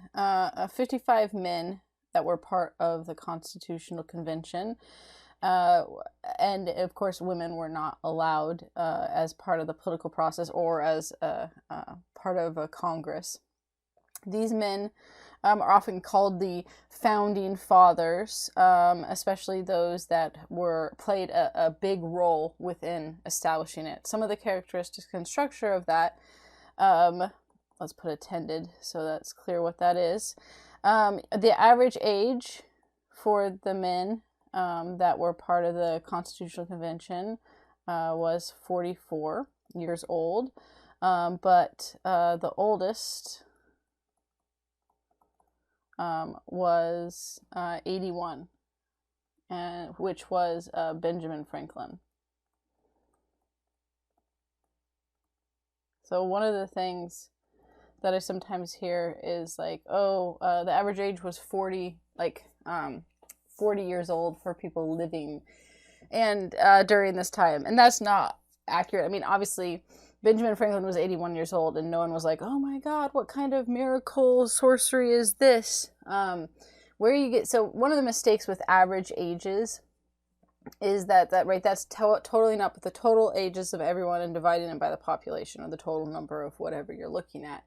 55 men that were part of the Constitutional Convention, and of course women were not allowed as part of the political process or as part of a Congress. These men are often called the Founding Fathers, especially those that played a big role within establishing it. Some of the characteristics and structure of that, let's put attended so that's clear what that is. The average age for the men that were part of the Constitutional Convention was 44 years old, but the oldest was 81, which was Benjamin Franklin. So one of the things that I sometimes hear is like, oh, the average age was 40 years old for people living and during this time, and that's not accurate. I mean, obviously Benjamin Franklin was 81 years old, and no one was like, oh my God, what kind of miracle sorcery is this? So one of the mistakes with average ages is that's totally not the total ages of everyone and dividing it by the population or the total number of whatever you're looking at.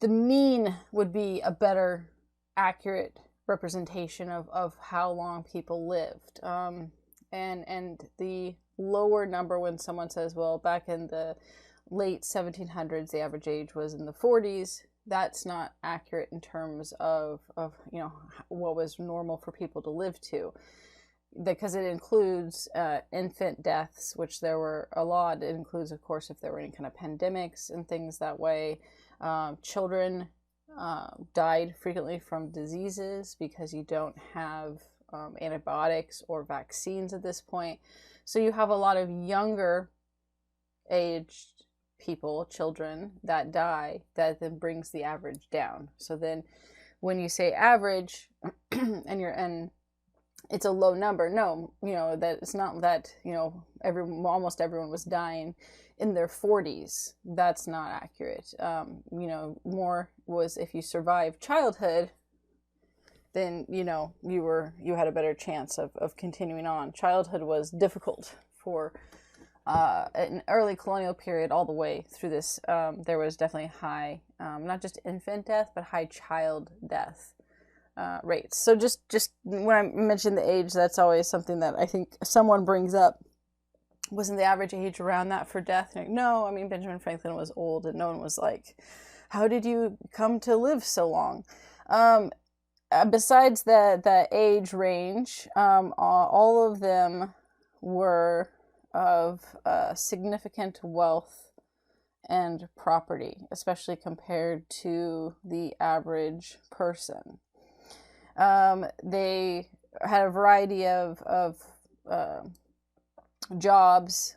The mean would be a better accurate representation of how long people lived. And the lower number when someone says, well, back in the late 1700s, the average age was in the 40s, that's not accurate in terms of you know, what was normal for people to live to, because it includes infant deaths, which there were a lot. It includes, of course, if there were any kind of pandemics and things that way. Children died frequently from diseases because you don't have antibiotics or vaccines at this point. So you have a lot of younger aged people, children, that die, that then brings the average down. So then when you say average and it's a low number, no, you know, that it's not that, you know, almost everyone was dying in their 40s. That's not accurate. You know, more was if you survived childhood, then, you know, you had a better chance of continuing on. Childhood was difficult for an early colonial period all the way through this. There was definitely high, not just infant death, but high child death rates. So just when I mentioned the age, that's always something that I think someone brings up. Wasn't the average age around that for death? Like, no, I mean, Benjamin Franklin was old, and no one was like, how did you come to live so long? Besides the age range, all of them were of significant wealth and property, especially compared to the average person. They had a variety of jobs,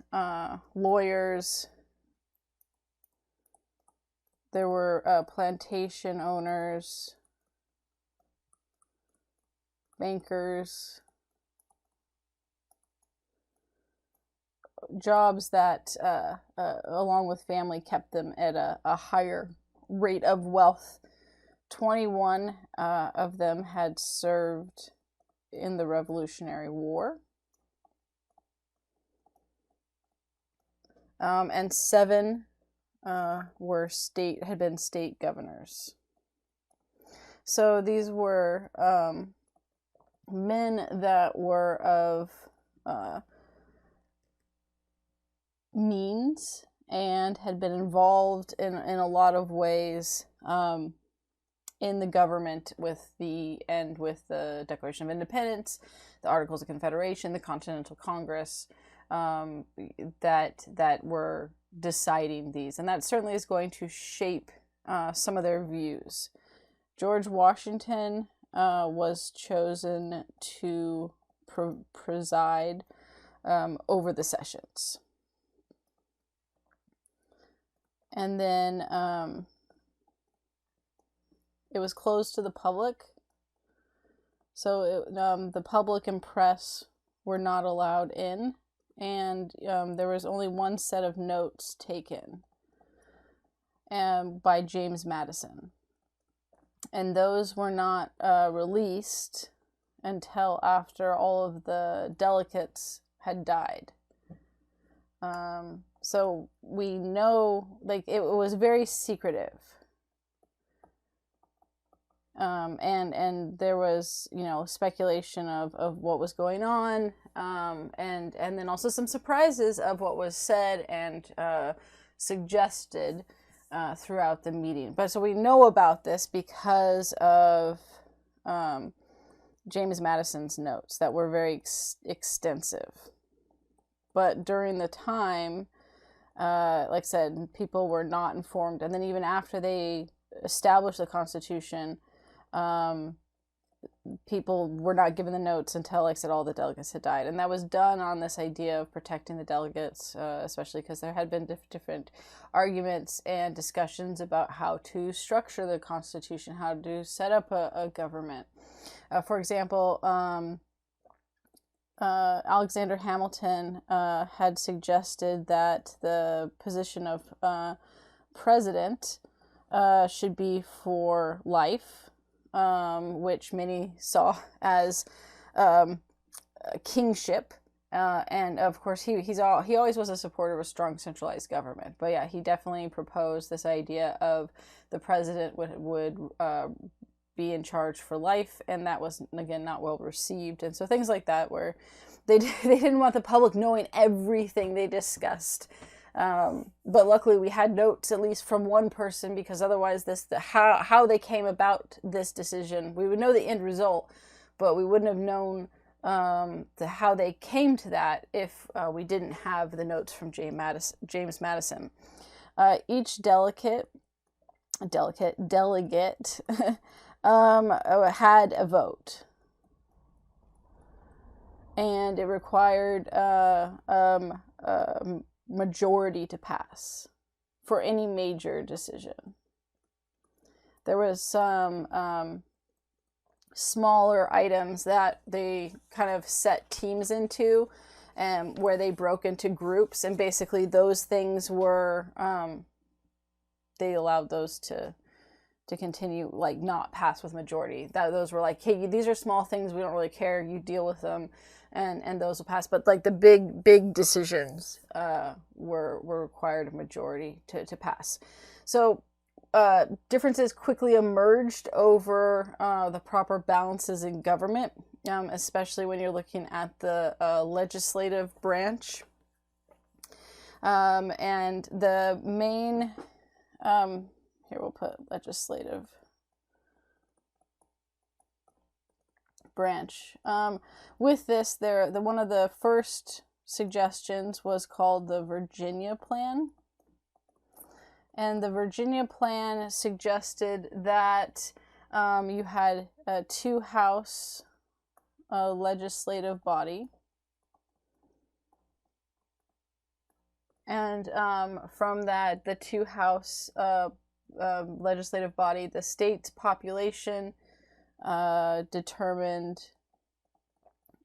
lawyers. There were plantation owners, bankers, jobs that, along with family, kept them at a higher rate of wealth. 21 of them had served in the Revolutionary War. And 7 had been state governors. So these were men that were of means and had been involved in a lot of ways in the government with the Declaration of Independence, the Articles of Confederation, the Continental Congress, that were deciding these. And that certainly is going to shape some of their views. George Washington was chosen to preside over the sessions. And then it was closed to the public. So the public and press were not allowed in. And there was only one set of notes taken by James Madison. And those were not released until after all of the delegates had died. So we know, like, it was very secretive. And there was, you know, speculation of what was going on, and then also some surprises of what was said and suggested throughout the meeting. But so we know about this because of James Madison's notes that were very extensive. But during the time, like I said, people were not informed. And then even after they established the Constitution, people were not given the notes until, like I said, all the delegates had died. And that was done on this idea of protecting the delegates, especially because there had been different arguments and discussions about how to structure the Constitution, how to set up a government. For example, Alexander Hamilton had suggested that the position of president should be for life, which many saw as kingship. And of course, he always was a supporter of a strong centralized government. But yeah, he definitely proposed this idea of the president would be in charge for life, and that was, again, not well received. And so things like that, where they didn't want the public knowing everything they discussed But luckily we had notes at least from one person, because otherwise how they came about this decision, we would know the end result, but we wouldn't have known how they came to that if we didn't have the notes from James Madison. Each delegate had a vote, and it required majority to pass for any major decision. There was some smaller items that they kind of set teams into, and where they broke into groups, and basically those things were they allowed those to continue, like, not pass with majority. Those were like, hey, these are small things, we don't really care, you deal with them, and those will pass. But like the big decisions were required a majority to pass. So differences quickly emerged over the proper balances in government, especially when you're looking at the legislative branch. And the main, here we'll put legislative branch. With this, one of the first suggestions was called the Virginia Plan. And the Virginia Plan suggested that you had a two-house legislative body. And from that, the two-house legislative body, the state's population determined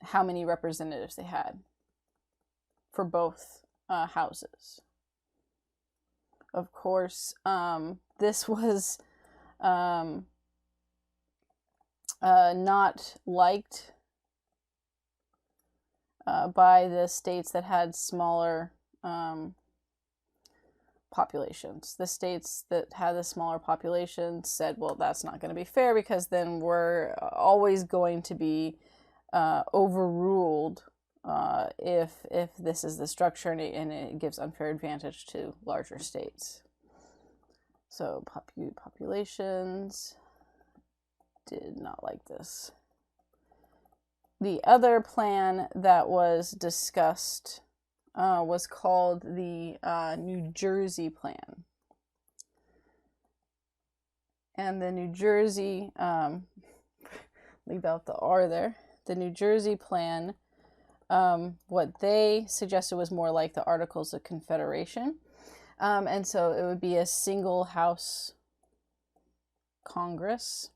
how many representatives they had for both houses. Of course, this was not liked by the states that had smaller populations. The states that had the smaller populations said, well, that's not going to be fair, because then we're always going to be overruled if this is the structure, and it gives unfair advantage to larger states. So populations did not like this. The other plan that was discussed was called the New Jersey Plan. And the New Jersey, leave out the R there, the New Jersey Plan, what they suggested was more like the Articles of Confederation. And so it would be a single house Congress,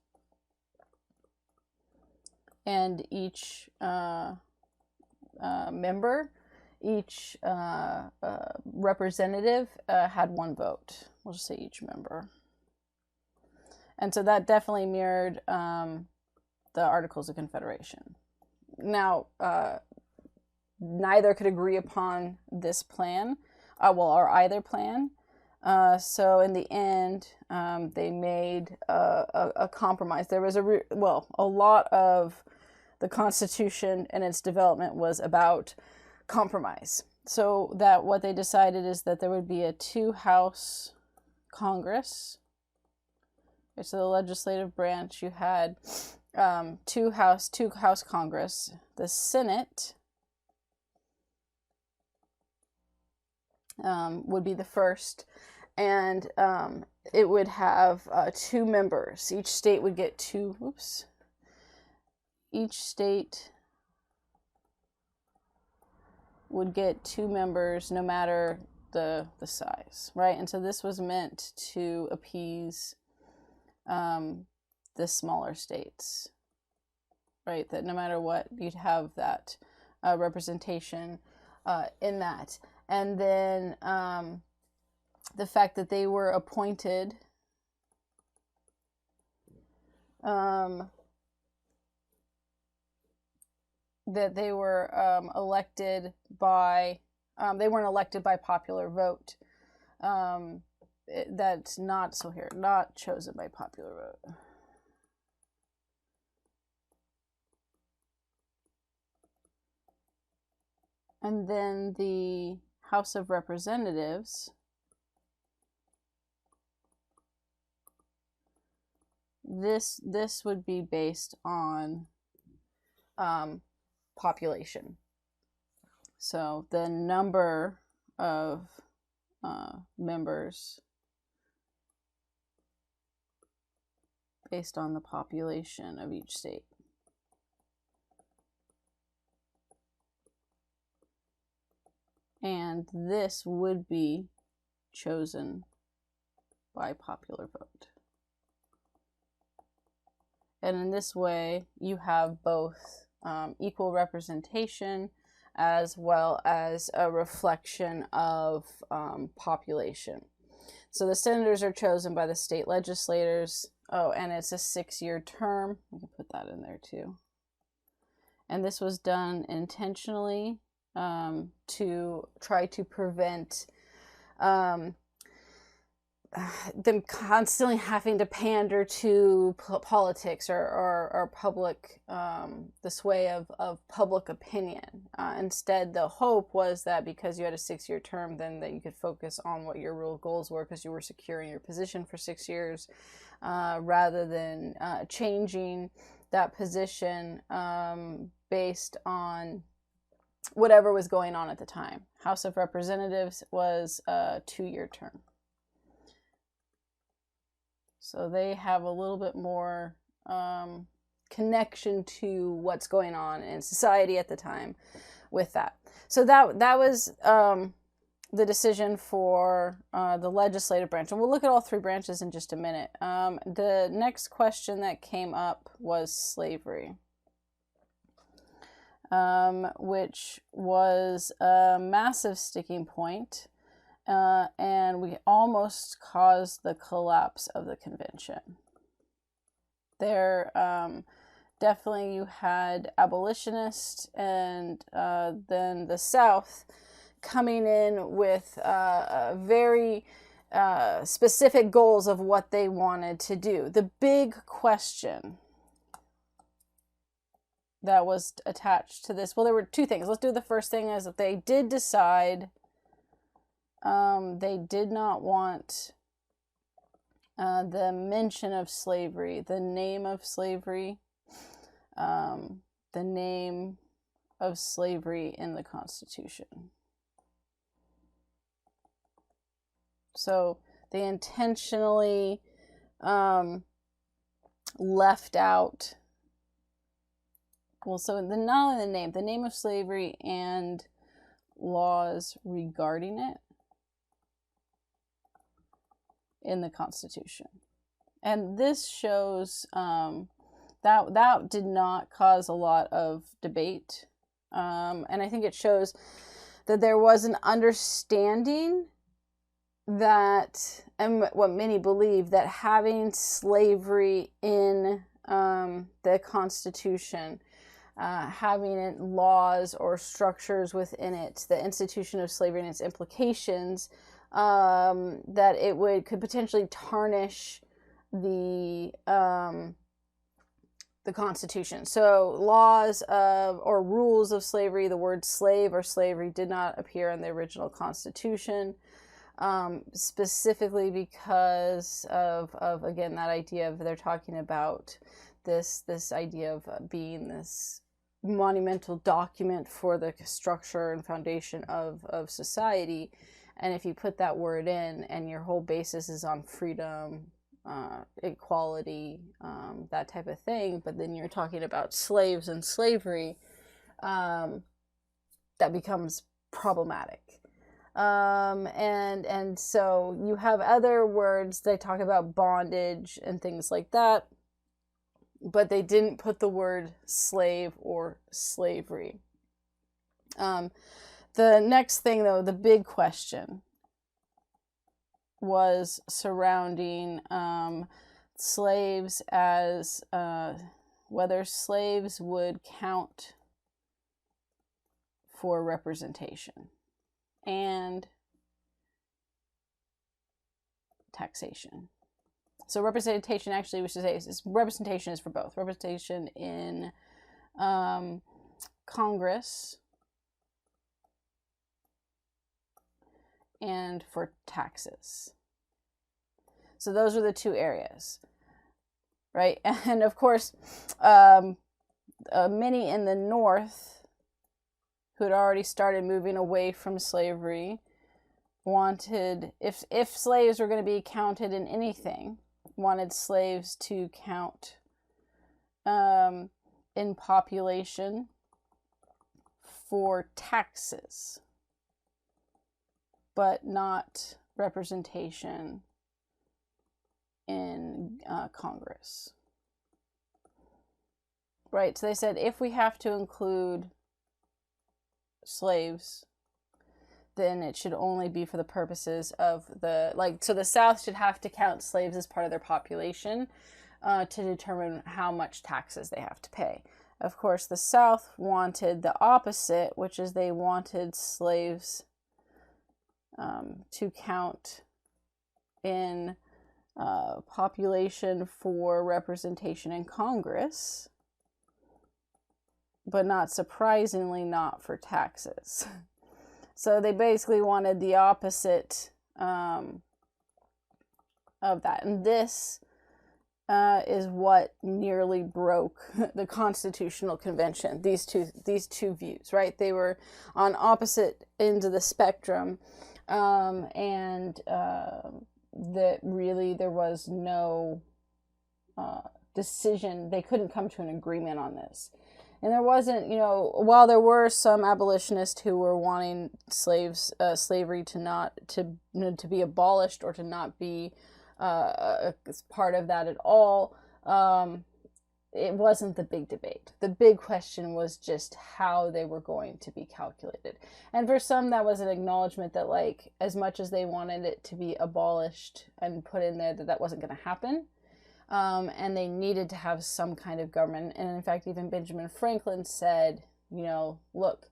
and each member, each representative had one vote. We'll just say each member. And so that definitely mirrored the Articles of Confederation. Now, neither could agree upon this plan, or either plan. So in the end, they made a compromise. There was a lot of the Constitution and its development was about compromise. So that what they decided is that there would be a two-house Congress. So the legislative branch, you had two-house Congress. The Senate would be the first, and it would have two members. Each state would get two. Each state would get two members, no matter the size, right? And so this was meant to appease the smaller states, right? That no matter what, you'd have that representation in that. And then the fact that they were appointed that they were elected by, they weren't elected by popular vote. That's not, so here, not chosen by popular vote. And then the House of Representatives, this would be based on population. So the number of members based on the population of each state. And this would be chosen by popular vote. And in this way, you have both equal representation as well as a reflection of population. So the senators are chosen by the state legislators. Oh, and it's a 6-year term. We can put that in there too. And this was done intentionally to try to prevent them constantly having to pander to politics or public, the sway of public opinion. Instead, the hope was that because you had a 6-year term, then that you could focus on what your real goals were because you were securing your position for 6 years, rather than changing that position based on whatever was going on at the time. House of Representatives was a 2-year term. So they have a little bit more connection to what's going on in society at the time with that. So that was the decision for the legislative branch. And we'll look at all 3 branches in just a minute. The next question that came up was slavery, which was a massive sticking point. And we almost caused the collapse of the convention. There, definitely you had abolitionists and then the South coming in with very specific goals of what they wanted to do. The big question that was attached to this, well, there were 2 things. Let's do the first thing, is that they did decide they did not want the mention of slavery, the name of slavery, in the Constitution. So they intentionally left out, well, so not only the name of slavery and laws regarding it in the Constitution. And this shows that did not cause a lot of debate. And I think it shows that there was an understanding that, and what many believe, that having slavery in the Constitution, having it laws or structures within it, the institution of slavery and its implications, that it could potentially tarnish the Constitution. So laws of or rules of slavery, the word slave or slavery did not appear in the original Constitution, specifically because of again, that idea of, they're talking about this idea of being this monumental document for the structure and foundation of society. And if you put that word in and your whole basis is on freedom, equality, that type of thing, but then you're talking about slaves and slavery, that becomes problematic. And so you have other words, they talk about bondage and things like that, but they didn't put the word slave or slavery. The next thing, though, the big question was surrounding slaves, as whether slaves would count for representation and taxation. So representation, actually, we should say, representation is for both. Representation in Congress and for taxes. So those are the two areas, right? And of course, many in the North who had already started moving away from slavery wanted, if slaves were going to be counted in anything, wanted slaves to count in population for taxes, but not representation in Congress. Right, so they said if we have to include slaves, then it should only be for the purposes of so the South should have to count slaves as part of their population to determine how much taxes they have to pay. Of course, the South wanted the opposite, which is they wanted slaves to count in population for representation in Congress, but not surprisingly, not for taxes. So they basically wanted the opposite of that. And this is what nearly broke the Constitutional Convention, these two views, right? They were on opposite ends of the spectrum, and that really there was no decision. They couldn't come to an agreement on this. And there wasn't, while there were some abolitionists who were wanting slavery to be abolished or to not be part of that at all, it wasn't the big debate. The big question was just how they were going to be calculated. And for some, that was an acknowledgement that, like, as much as they wanted it to be abolished and put in there, that wasn't going to happen. And they needed to have some kind of government. And in fact, even Benjamin Franklin said, look,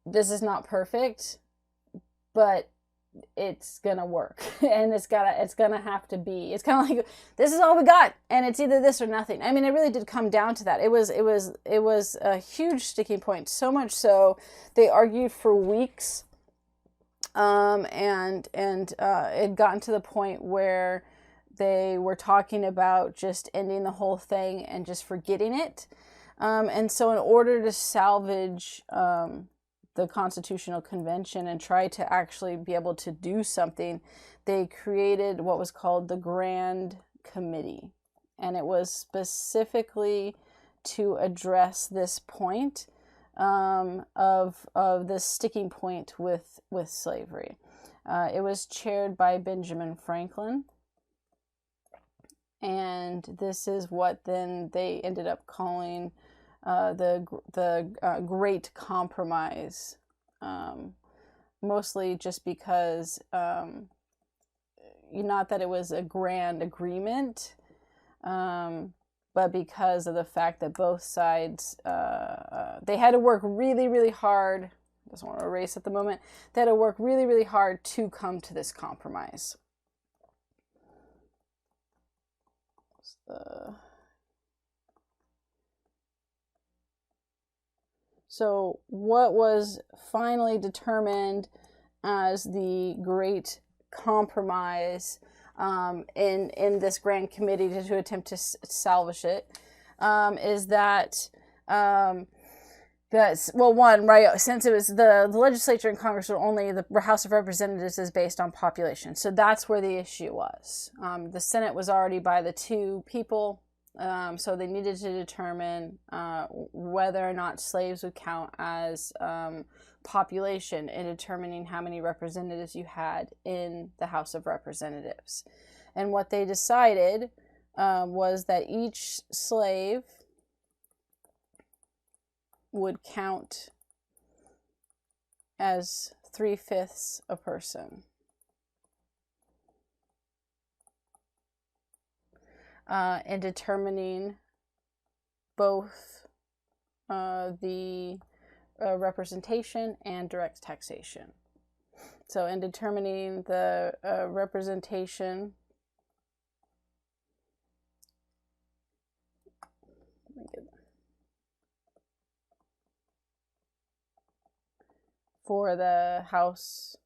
this is not perfect, but it's gonna work. And it's gonna have to be, it's kind of like, this is all we got, and it's either this or nothing. I mean, it really did come down to that. It was a huge sticking point, so much so they argued for weeks, and it gotten to the point where they were talking about just ending the whole thing and just forgetting it. And so in order to salvage the Constitutional Convention and try to actually be able to do something, they created what was called the Grand Committee. And it was specifically to address this point of this sticking point with slavery. It was chaired by Benjamin Franklin. And this is what then they ended up calling the Great Compromise, mostly just because, not that it was a grand agreement, but because of the fact that both sides, they had to work really, really hard. I just want to erase at the moment. They had to work really, really hard to come to this compromise. So what was finally determined as the Great Compromise in this Grand Committee to attempt to salvage it is that that's, well, one, right, since it was the legislature and Congress were only, the House of Representatives is based on population. So that's where the issue was. The Senate was already by the two people, so they needed to determine whether or not slaves would count as population in determining how many representatives you had in the House of Representatives. And what they decided was that each slave would count as 3/5 a person. In determining both the representation and direct taxation. So in determining the representation, for the House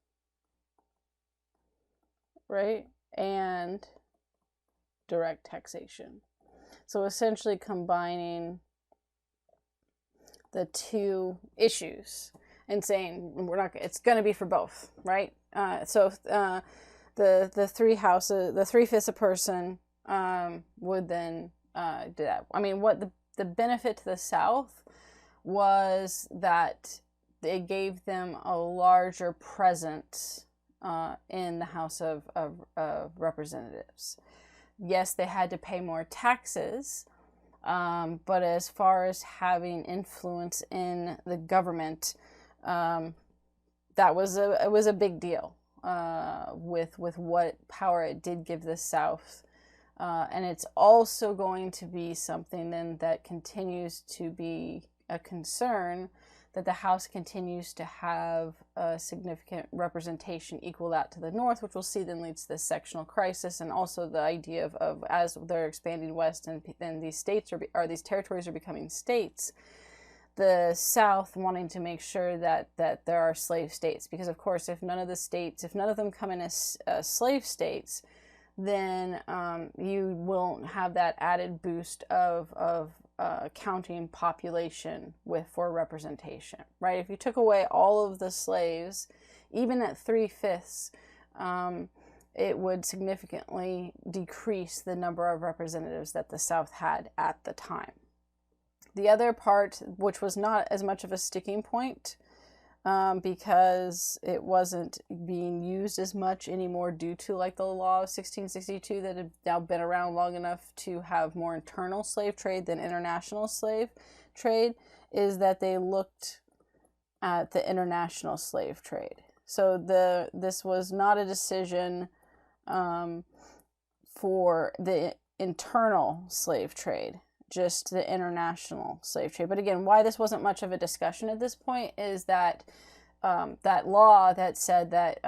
right? And direct taxation. So essentially combining the two issues and saying it's going to be for both, right? The three houses, the 3/5 a person would then do that. I mean, what the benefit to the South was that it gave them a larger presence in the House of Representatives. Yes, they had to pay more taxes, but as far as having influence in the government, it was a big deal with what power it did give the South. And it's also going to be something then that continues to be a concern, that the House continues to have a significant representation equal that to the North, which we'll see then leads to this sectional crisis, and also the idea of as they're expanding west and these states these territories are becoming states, the South wanting to make sure that there are slave states, because of course if none of them come in as slave states, then you won't have that added boost of counting population for representation, right? If you took away all of the slaves, even at 3/5, it would significantly decrease the number of representatives that the South had at the time. The other part, which was not as much of a sticking point, because it wasn't being used as much anymore due to like the law of 1662 that had now been around long enough to have more internal slave trade than international slave trade, is that they looked at the international slave trade. So this was not a decision for the internal slave trade, just the international slave trade. But again, why this wasn't much of a discussion at this point is that that law that said that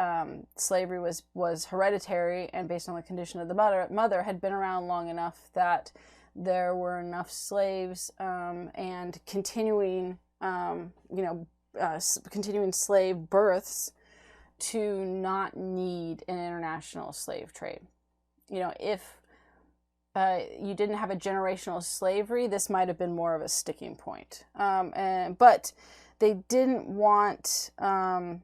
slavery was hereditary and based on the condition of the mother had been around long enough that there were enough slaves and continuing slave births to not need an international slave trade. If you didn't have a generational slavery, this might have been more of a sticking point. But they didn't want, the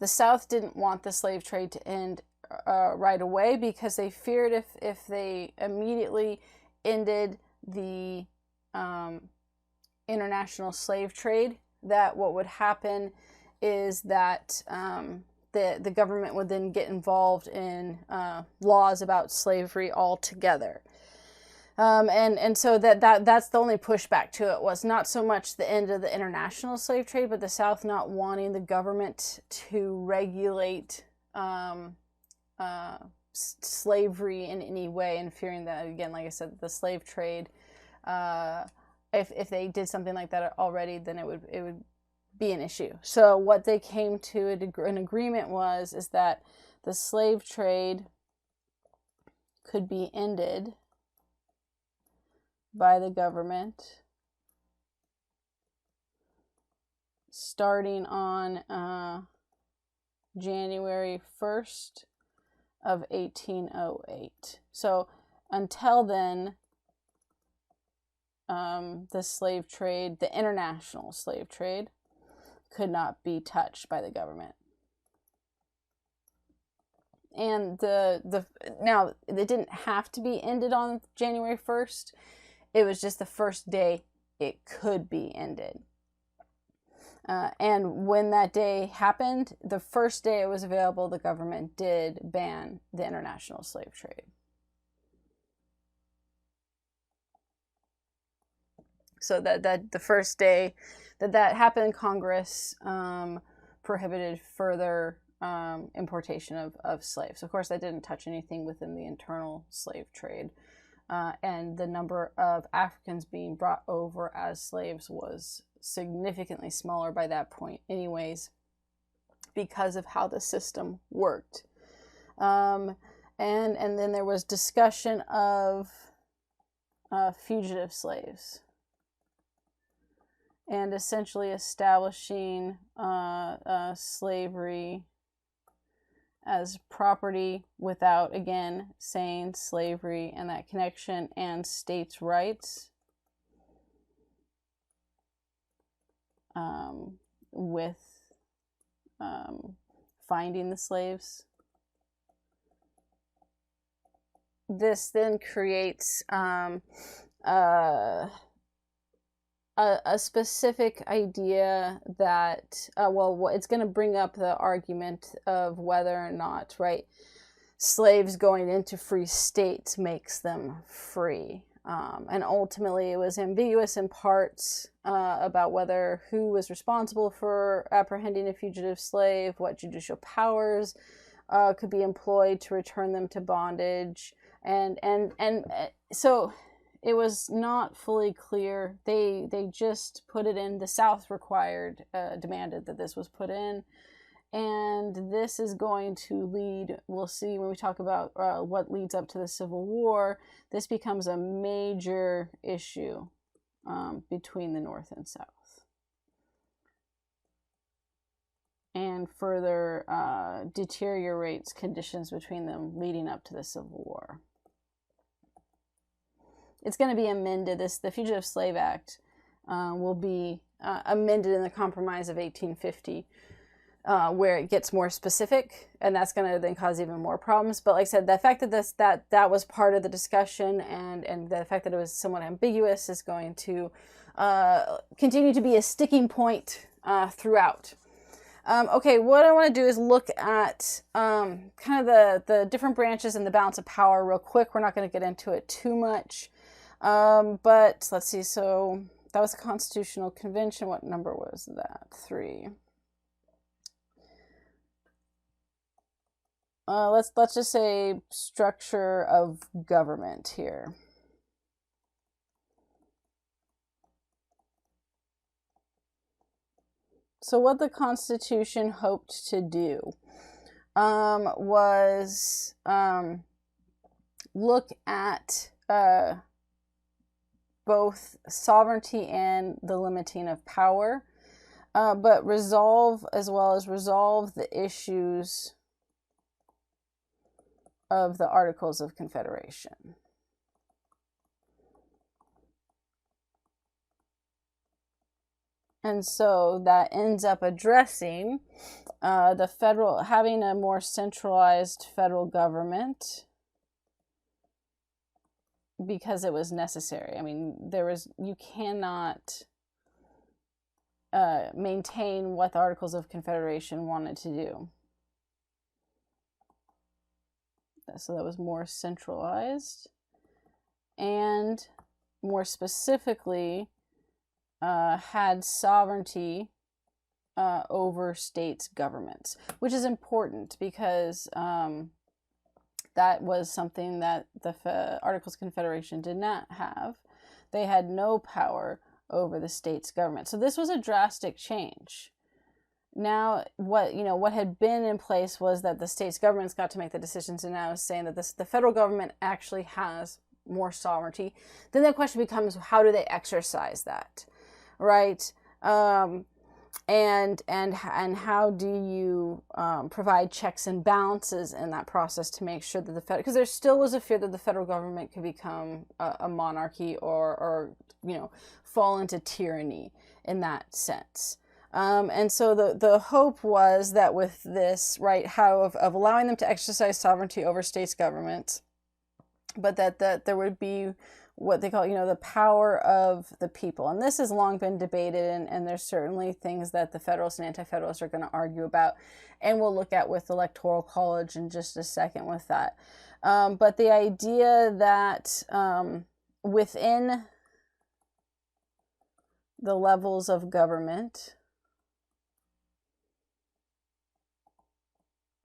South didn't want the slave trade to end right away, because they feared if they immediately ended the international slave trade, that what would happen is that the government would then get involved in laws about slavery altogether. And so that's the only pushback to it, was not so much the end of the international slave trade, but the South not wanting the government to regulate slavery in any way, and fearing that, again, like I said, the slave trade, if they did something like that already, then it would be an issue. So what they came to an agreement is that the slave trade could be ended by the government starting on January 1st of 1808. So until then, the slave trade, the international slave trade, could not be touched by the government. And now it didn't have to be ended on January 1st. It was just the first day it could be ended. And when that day happened, the first day it was available, the government did ban the international slave trade. So that the first day that happened, Congress prohibited further importation of slaves. Of course, that didn't touch anything within the internal slave trade. And the number of Africans being brought over as slaves was significantly smaller by that point anyways, because of how the system worked. And then there was discussion of fugitive slaves, and essentially establishing slavery as property without, again, saying slavery and that connection, and states' rights with finding the slaves. This then creates a specific idea that, well, it's going to bring up the argument of whether or not, right, slaves going into free states makes them free. And ultimately it was ambiguous in parts about whether who was responsible for apprehending a fugitive slave, what judicial powers could be employed to return them to bondage. And so it was not fully clear. They just put it in. The South required, demanded that this was put in. And this is going to lead, we'll see when we talk about what leads up to the Civil War, this becomes a major issue between the North and South. And further deteriorates conditions between them leading up to the Civil War. It's going to be amended. The Fugitive Slave Act will be amended in the Compromise of 1850. Where it gets more specific, and that's going to then cause even more problems. But like I said, the fact that that was part of the discussion, and the fact that it was somewhat ambiguous is going to continue to be a sticking point throughout. Okay, what I want to do is look at kind of the different branches and the balance of power real quick. We're not going to get into it too much, but let's see. So that was a Constitutional Convention. What number was that? 3. Let's just say structure of government here. So what the Constitution hoped to do was look at both sovereignty and the limiting of power, but resolve the issues of the Articles of Confederation. And so that ends up addressing having a more centralized federal government because it was necessary. I mean, you cannot maintain what the Articles of Confederation wanted to do. So that was more centralized, and more specifically had sovereignty over states' governments, which is important because that was something that the Articles of Confederation did not have. They had no power over the states' government. So this was a drastic change. Now, what had been in place was that the states' governments got to make the decisions, and now it's saying that the federal government actually has more sovereignty. Then the question becomes, how do they exercise that, right? And how do you provide checks and balances in that process to make sure that because there still was a fear that the federal government could become a monarchy or fall into tyranny in that sense. And so the hope was that with this, right, of allowing them to exercise sovereignty over states' governments, but that there would be what they call, the power of the people. And this has long been debated, and there's certainly things that the Federalists and Anti-Federalists are going to argue about, and we'll look at with Electoral College in just a second with that. But the idea that within the levels of government,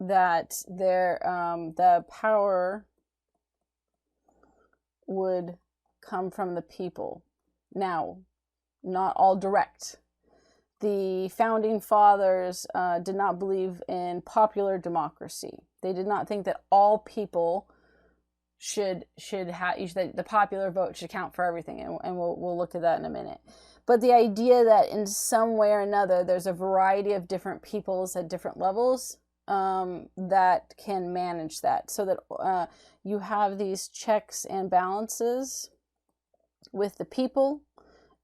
that the power would come from the people. Now, not all direct. The founding fathers did not believe in popular democracy. They did not think that all people should have the popular vote should count for everything, and we'll look at that in a minute. But the idea that in some way or another there's a variety of different peoples at different levels that can manage that, so that you have these checks and balances with the people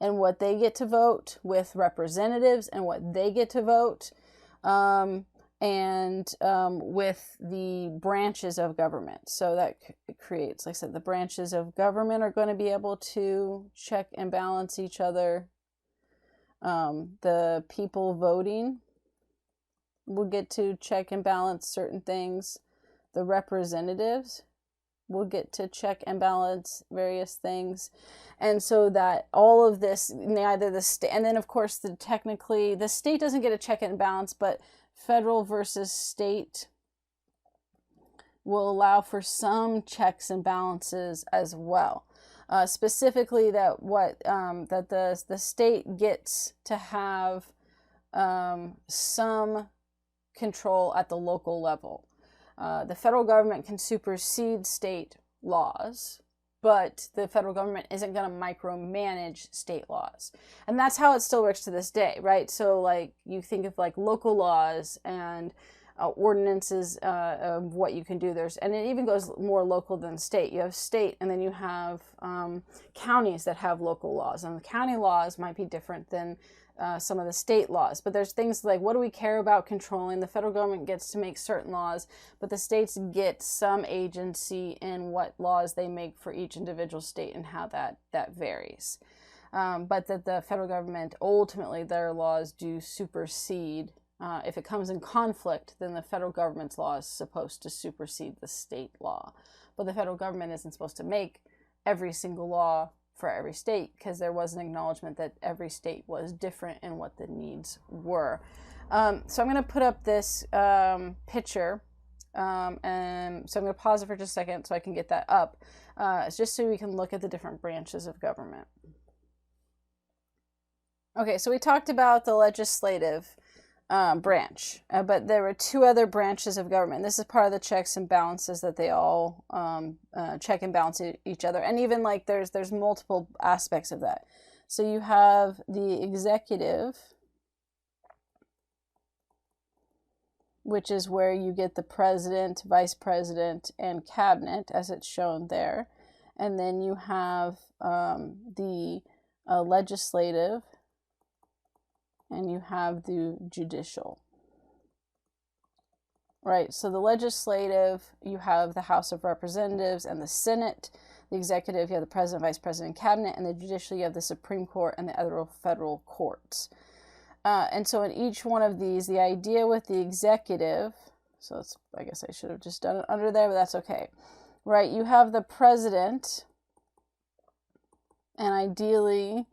and what they get to vote, with representatives and what they get to vote, and with the branches of government. So that creates, like I said, the branches of government are going to be able to check and balance each other. The people voting will get to check and balance certain things. The representatives will get to check and balance various things. And so that all of this, neither the state, and then of course technically the state doesn't get a check and balance, but federal versus state will allow for some checks and balances as well. Specifically that the state gets to have some control at the local level. The federal government can supersede state laws, but the federal government isn't going to micromanage state laws. And that's how it still works to this day, right? So like you think of like local laws and ordinances of what you can do. And it even goes more local than state. You have state, and then you have counties that have local laws, and the county laws might be different than some of the state laws. But there's things like, what do we care about controlling? The federal government gets to make certain laws, but the states get some agency in what laws they make for each individual state and how that varies. But that the federal government, ultimately their laws do supersede. If it comes in conflict, then the federal government's law is supposed to supersede the state law. But the federal government isn't supposed to make every single law for every state, because there was an acknowledgement that every state was different in what the needs were. So I'm going to put up this picture, and so I'm going to pause it for just a second so I can get that up, just so we can look at the different branches of government. Okay, so we talked about the legislative branch, but there were two other branches of government. This is part of the checks and balances, that they all check and balance each other, and even like there's multiple aspects of that. So you have the executive, which is where you get the president, vice president, and cabinet, as it's shown there, and then you have the legislative, and you have the judicial. Right, so the legislative, you have the House of Representatives and the Senate. The executive, you have the president, vice president, and cabinet. And the judicial, you have the Supreme Court and the other federal courts. And so in each one of these, the idea with the executive, so I guess I should have just done it under there, but that's okay. Right, you have the president, and ideally,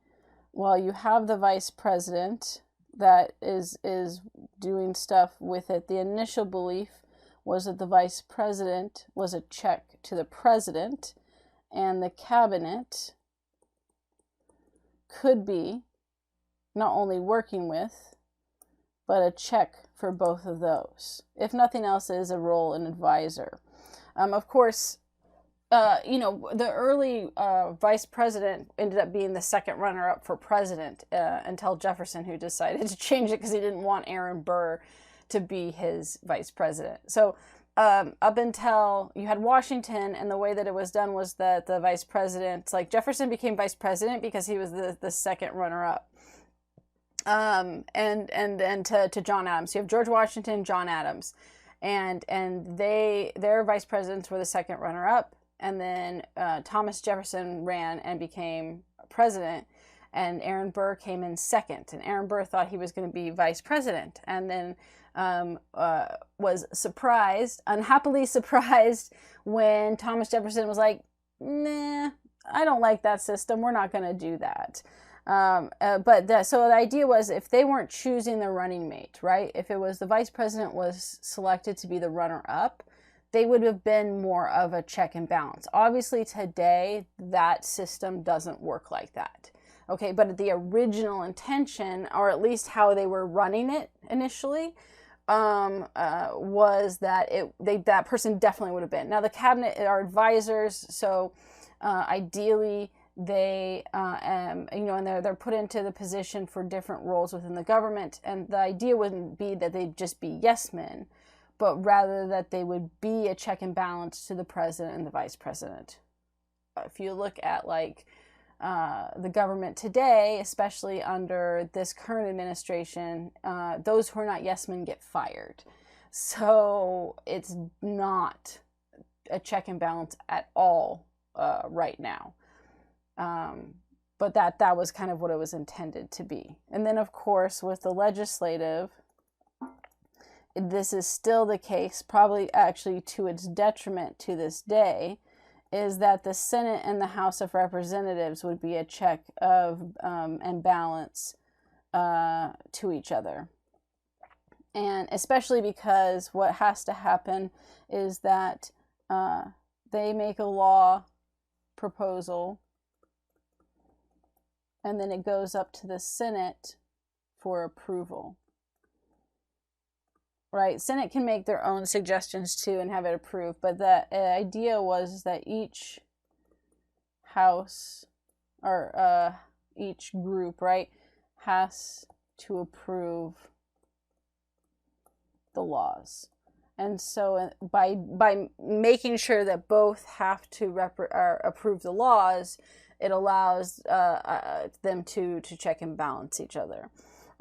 well, you have the vice president that is doing stuff with it. The initial belief was that the vice president was a check to the president, and the cabinet could be not only working with, but a check for both of those. If nothing else, it is a role an advisor. Of course, the early vice president ended up being the second runner-up for president until Jefferson, who decided to change it because he didn't want Aaron Burr to be his vice president. So up until you had Washington, and the way that it was done was that the vice president, like Jefferson became vice president because he was the second runner-up. And to John Adams. You have George Washington, John Adams, and their vice presidents were the second runner-up. And then Thomas Jefferson ran and became president, and Aaron Burr came in second. And Aaron Burr thought he was going to be vice president, and then was unhappily surprised, when Thomas Jefferson was like, nah, I don't like that system. We're not going to do that. So the idea was, if they weren't choosing the running mate, right? If it was the vice president was selected to be the runner-up, they would have been more of a check and balance. Obviously, today, that system doesn't work like that. Okay, but the original intention, or at least how they were running it initially, was that that person definitely would have been. Now, the cabinet are advisors, so ideally, they and they're put into the position for different roles within the government, and the idea wouldn't be that they'd just be yes men, but rather that they would be a check and balance to the president and the vice president. If you look at like the government today, especially under this current administration, those who are not yes men get fired. So it's not a check and balance at all right now. But that was kind of what it was intended to be. And then, of course, with the legislative, this is still the case, probably actually to its detriment to this day, is that the Senate and the House of Representatives would be a check of and balance to each other. And especially because what has to happen is that they make a law proposal, and then it goes up to the Senate for approval. Right? Senate can make their own suggestions too and have it approved, but the idea was that each house or each group, right, has to approve the laws. And so by making sure that both have to approve the laws, it allows them to check and balance each other.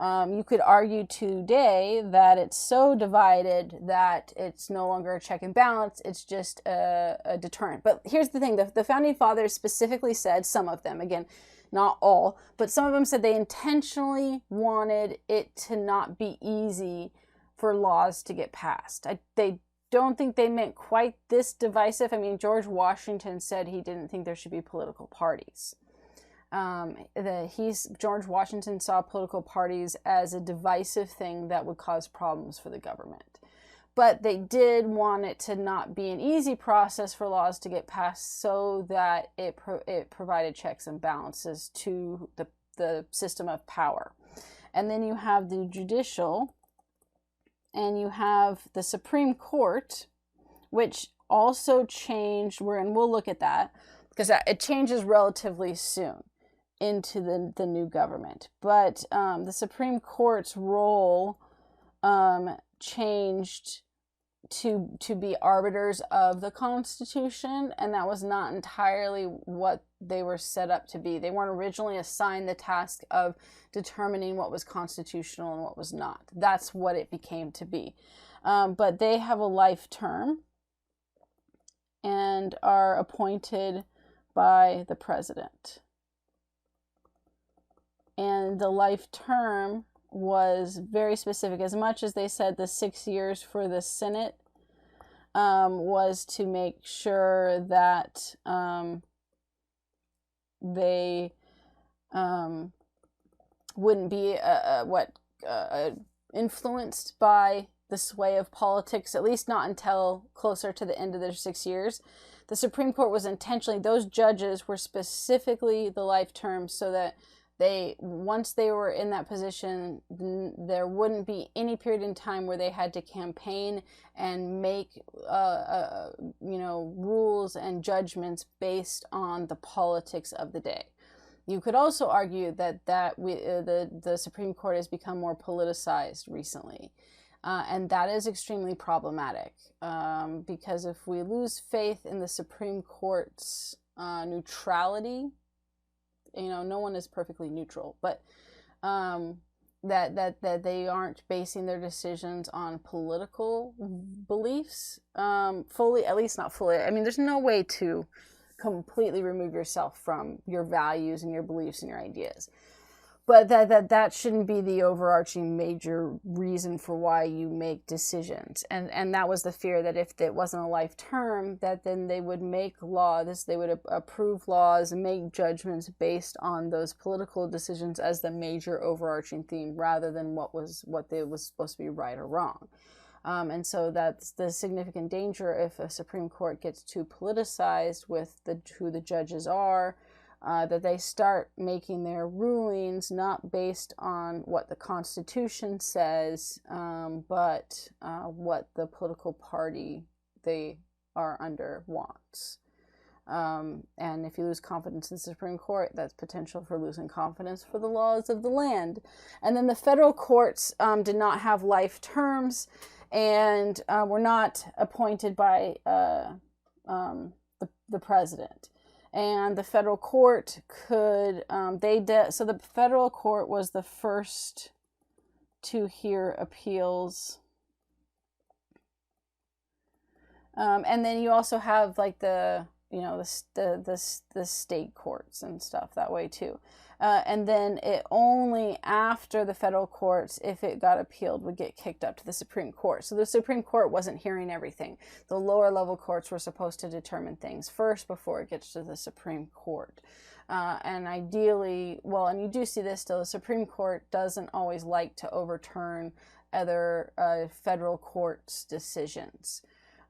You could argue today that it's so divided that it's no longer a check and balance, it's just a deterrent. But here's the thing, the Founding Fathers specifically said, some of them, again, not all, but some of them said they intentionally wanted it to not be easy for laws to get passed. They don't think they meant quite this divisive. I mean, George Washington said he didn't think there should be political parties. George Washington saw political parties as a divisive thing that would cause problems for the government. But they did want it to not be an easy process for laws to get passed, so that it provided checks and balances to the system of power. And then you have the judicial, and you have the Supreme Court, which also changed, and we'll look at that, because it changes relatively soon into the new government. But the Supreme Court's role changed to be arbiters of the Constitution, and that was not entirely what they were set up to be. They weren't originally assigned the task of determining what was constitutional and what was not. That's what it became to be. But they have a life term and are appointed by the president. And the life term was very specific. As much as they said the 6 years for the Senate was to make sure that they wouldn't be influenced by the sway of politics, at least not until closer to the end of their 6 years. The Supreme Court was intentionally, those judges were specifically the life term, so that once they were in that position, there wouldn't be any period in time where they had to campaign and make rules and judgments based on the politics of the day. You could also argue that the Supreme Court has become more politicized recently, and that is extremely problematic, because if we lose faith in the Supreme Court's neutrality, no one is perfectly neutral, but that they aren't basing their decisions on political beliefs fully, at least not fully. I mean, there's no way to completely remove yourself from your values and your beliefs and your ideas. But that shouldn't be the overarching major reason for why you make decisions. And that was the fear, that if it wasn't a life term, that then they would make laws, they would approve laws and make judgments based on those political decisions as the major overarching theme, rather than what was supposed to be right or wrong. And so that's the significant danger if a Supreme Court gets too politicized with who the judges are, that they start making their rulings not based on what the Constitution says, but what the political party they are under wants. And if you lose confidence in the Supreme Court, that's potential for losing confidence for the laws of the land. And then the federal courts did not have life terms, and were not appointed by the president. And the federal court could, so the federal court was the first to hear appeals. And then you also have like the state courts and stuff that way too. And then it only after the federal courts, if it got appealed, would get kicked up to the Supreme Court. So the Supreme Court wasn't hearing everything. The lower level courts were supposed to determine things first before it gets to the Supreme Court. And ideally, well, and you do see this still, the Supreme Court doesn't always like to overturn other federal courts' decisions.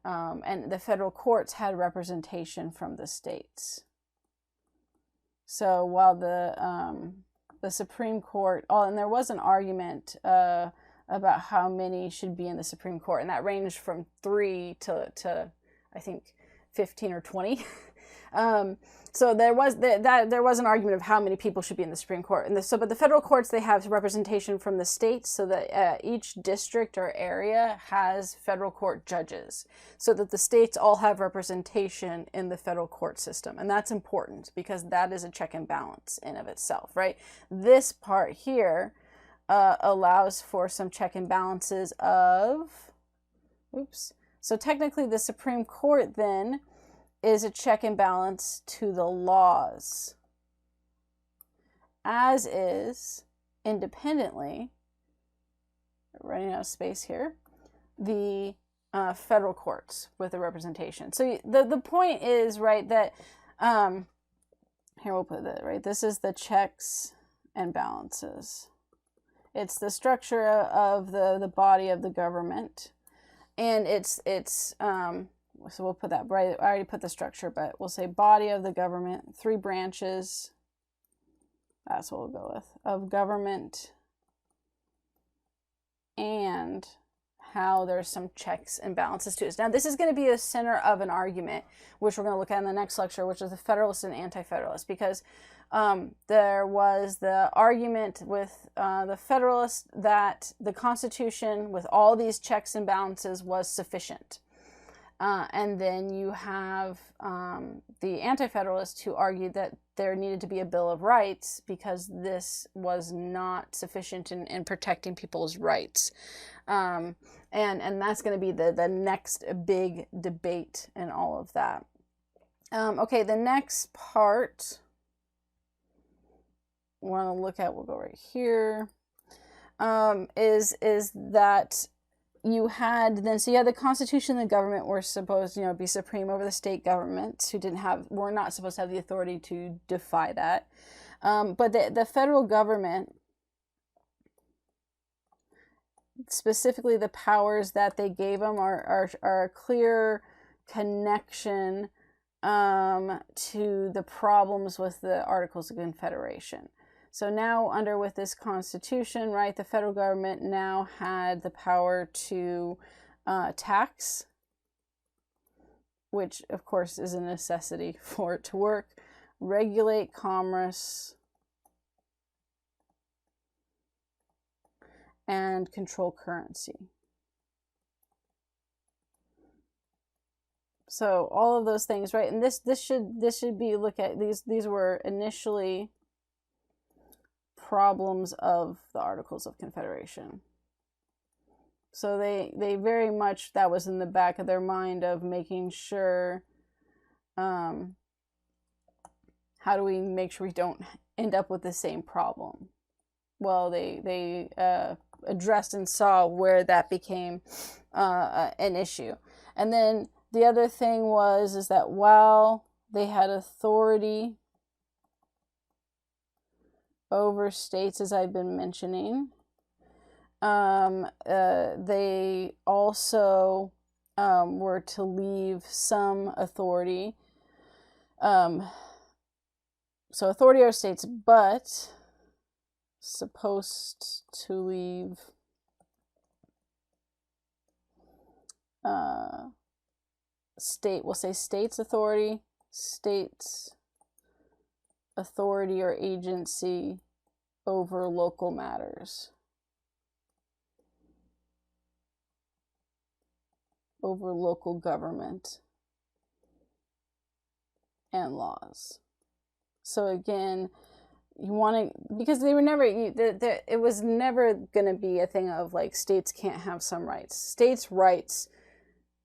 And the federal courts had representation from the states. So while the Supreme Court, and there was an argument about how many should be in the Supreme Court, and that ranged from 3 to I think 15 or 20. So there was an argument of how many people should be in the Supreme Court. But the federal courts, they have representation from the states, so that each district or area has federal court judges, so that the states all have representation in the federal court system. And that's important because that is a check and balance in of itself, right? This part here allows for some check and balances of, so technically the Supreme Court then is a check and balance to the laws, as is independently, running out of space here, the federal courts with the representation. So the point is, right, that here we'll put that, right, this is the checks and balances. It's the structure of the body of the government, and it's so we'll put that, right, I already put the structure, but we'll say body of the government, 3 branches, that's what we'll go with, of government, and how there's some checks and balances to it. Now, this is going to be the center of an argument, which we're going to look at in the next lecture, which is the Federalist and Anti-Federalist, because there was the argument with the Federalists that the Constitution, with all these checks and balances, was sufficient. And then you have the Anti-Federalists who argued that there needed to be a Bill of Rights because this was not sufficient in protecting people's rights. And that's going to be the next big debate in all of that. Okay, the next part we want to look at, we'll go right here, is that you had the Constitution and the government were supposed, be supreme over the state governments who were not supposed to have the authority to defy that. But the federal government, specifically the powers that they gave them, are a clear connection to the problems with the Articles of Confederation. So now with this Constitution, right, the federal government now had the power to tax, which of course is a necessity for it to work, regulate commerce, and control currency. So all of those things, right? And this should be these were initially problems of the Articles of Confederation. So they very much, that was in the back of their mind of making sure, how do we make sure we don't end up with the same problem? Well, they addressed and saw where that became an issue. And then the other thing is that while they had authority over states, as I've been mentioning, they also were to leave some authority. So authority over states, but supposed to leave we'll say states authority or agency over local matters. over local government and laws. So again, you want to, because they were never, it was never going to be a thing of like states can't have some rights. States' rights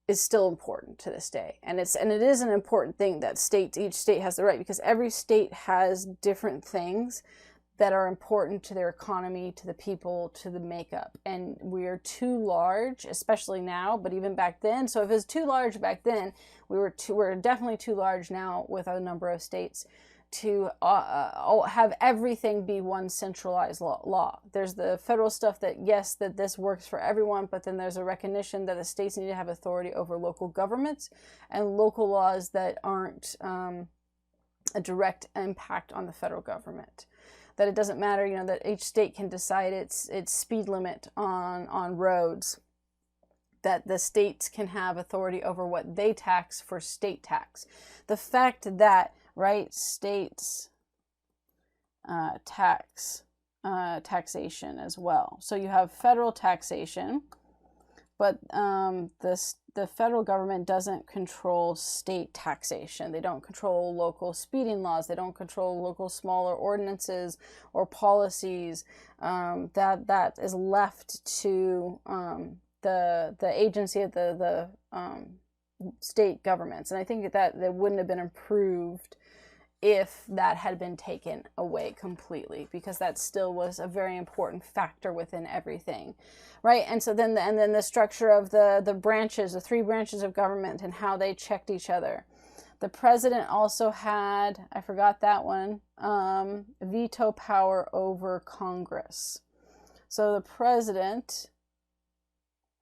is still important to this day, and it is an important thing that each state has the right, because every state has different things that are important to their economy, to the people, to the makeup, and we are too large, especially now, but even back then. So if it was too large back then, we're definitely too large now with a number of states to have everything be one centralized law. There's the federal stuff that, yes, that this works for everyone, but then there's a recognition that the states need to have authority over local governments and local laws that aren't a direct impact on the federal government. That it doesn't matter, you know, that each state can decide its speed limit on roads, that the states can have authority over what they tax for state tax. The fact that, right, states taxation as well. So you have federal taxation, but the federal government doesn't control state taxation. They don't control local speeding laws. They don't control local smaller ordinances or policies. That is left to the agency of the state governments. And I think that wouldn't have been improved if that had been taken away completely, because that still was a very important factor within everything, right? And so then the structure of the branches, the three branches of government, and how they checked each other. The president also had, I forgot that one, veto power over Congress. So the president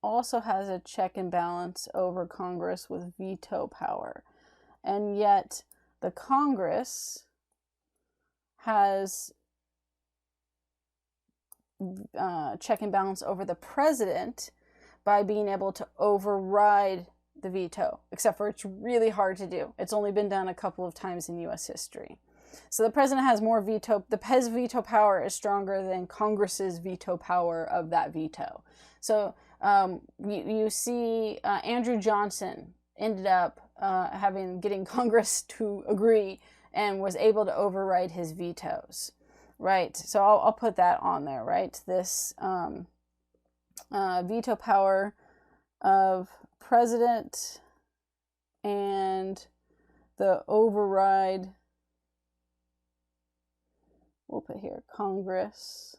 also has a check and balance over Congress with veto power, and yet the Congress has check and balance over the president by being able to override the veto, except for it's really hard to do. It's only been done a couple of times in U.S. history. So the president has more veto. His veto power is stronger than Congress's veto power of that veto. So you see Andrew Johnson ended up getting Congress to agree and was able to override his vetoes, right? So I'll put that on there, right? This veto power of president and the override, we'll put here, Congress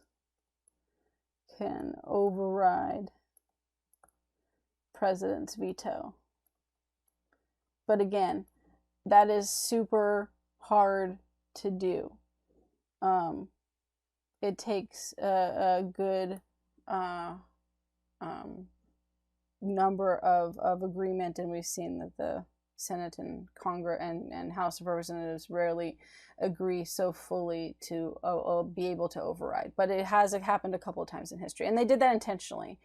can override president's veto. But again, that is super hard to do. It takes a good number of agreement, and we've seen that the Senate and Congress and House of Representatives rarely agree so fully to be able to override. But it has happened a couple of times in history, and they did that intentionally.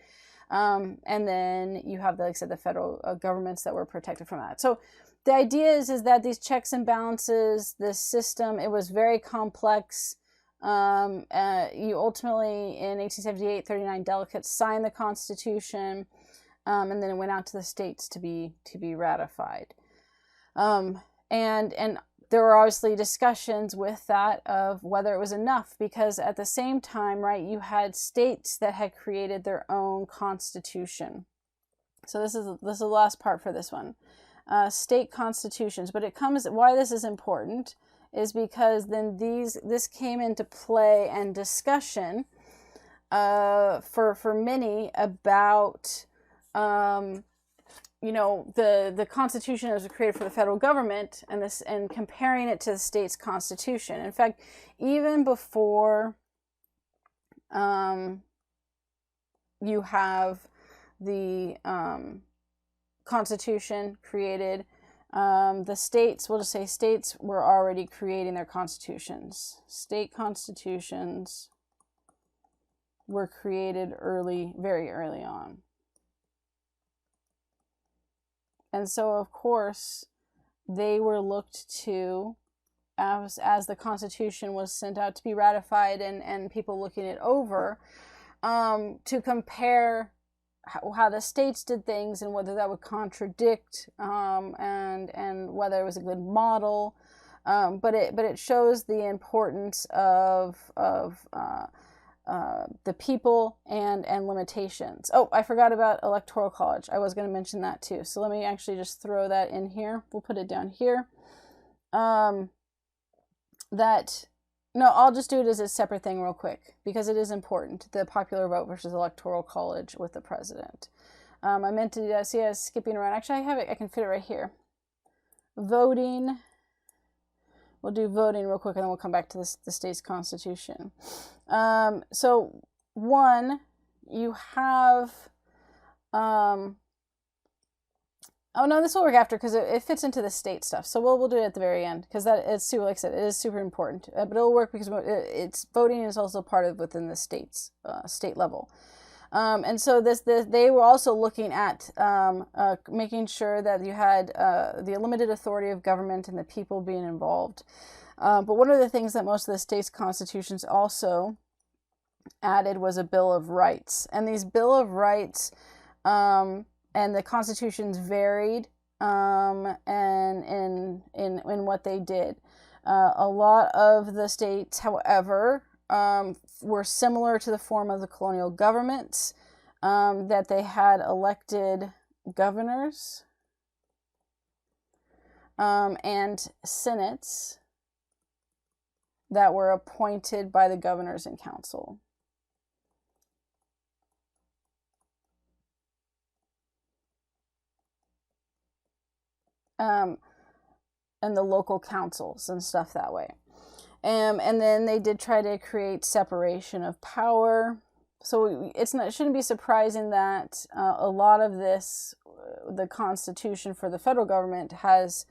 And then you have, like I said, the federal governments that were protected from that. So the idea is that these checks and balances, this system, it was very complex. You ultimately, in 1878, 39 delegates signed the Constitution, and then it went out to the states to be ratified. And there were obviously discussions with that of whether it was enough, because at the same time, right, you had states that had created their own constitution. So this is the last part for this one. State constitutions, but why this is important is because then this came into play and discussion for many about the Constitution was created for the federal government, and comparing it to the state's constitution. In fact, even before you have the Constitution created, the states, we'll just say states were already creating their constitutions. State constitutions were created very early on. And so, of course, they were looked to as the Constitution was sent out to be ratified and people looking it over, to compare how the states did things and whether that would contradict and whether it was a good model. But it shows the importance of the people and limitations. Oh, I forgot about Electoral College. I was going to mention that too. So let me actually just throw that in here. We'll put it down here. No, I'll just do it as a separate thing real quick because it is important. The popular vote versus Electoral College with the president. I meant to see I was skipping around. Actually, I have it. I can fit it right here. Voting. We'll do voting real quick and then we'll come back to the state's constitution. So one, you have, oh no, this will work after because it fits into the state stuff. So we'll do it at the very end because that is super, like I said, it is super important. But it'll work because it's voting is also part of within the states, state level. And so they were also looking at making sure that you had the limited authority of government and the people being involved. But one of the things that most of the states' constitutions also added was a Bill of Rights. And these Bill of Rights and the constitutions varied and in what they did. A lot of the states, however, were similar to the form of the colonial governments, that they had elected governors and senates that were appointed by the governors and council. And the local councils and stuff that way. And then they did try to create separation of power. So it shouldn't be surprising that a lot of this, the Constitution for the federal government has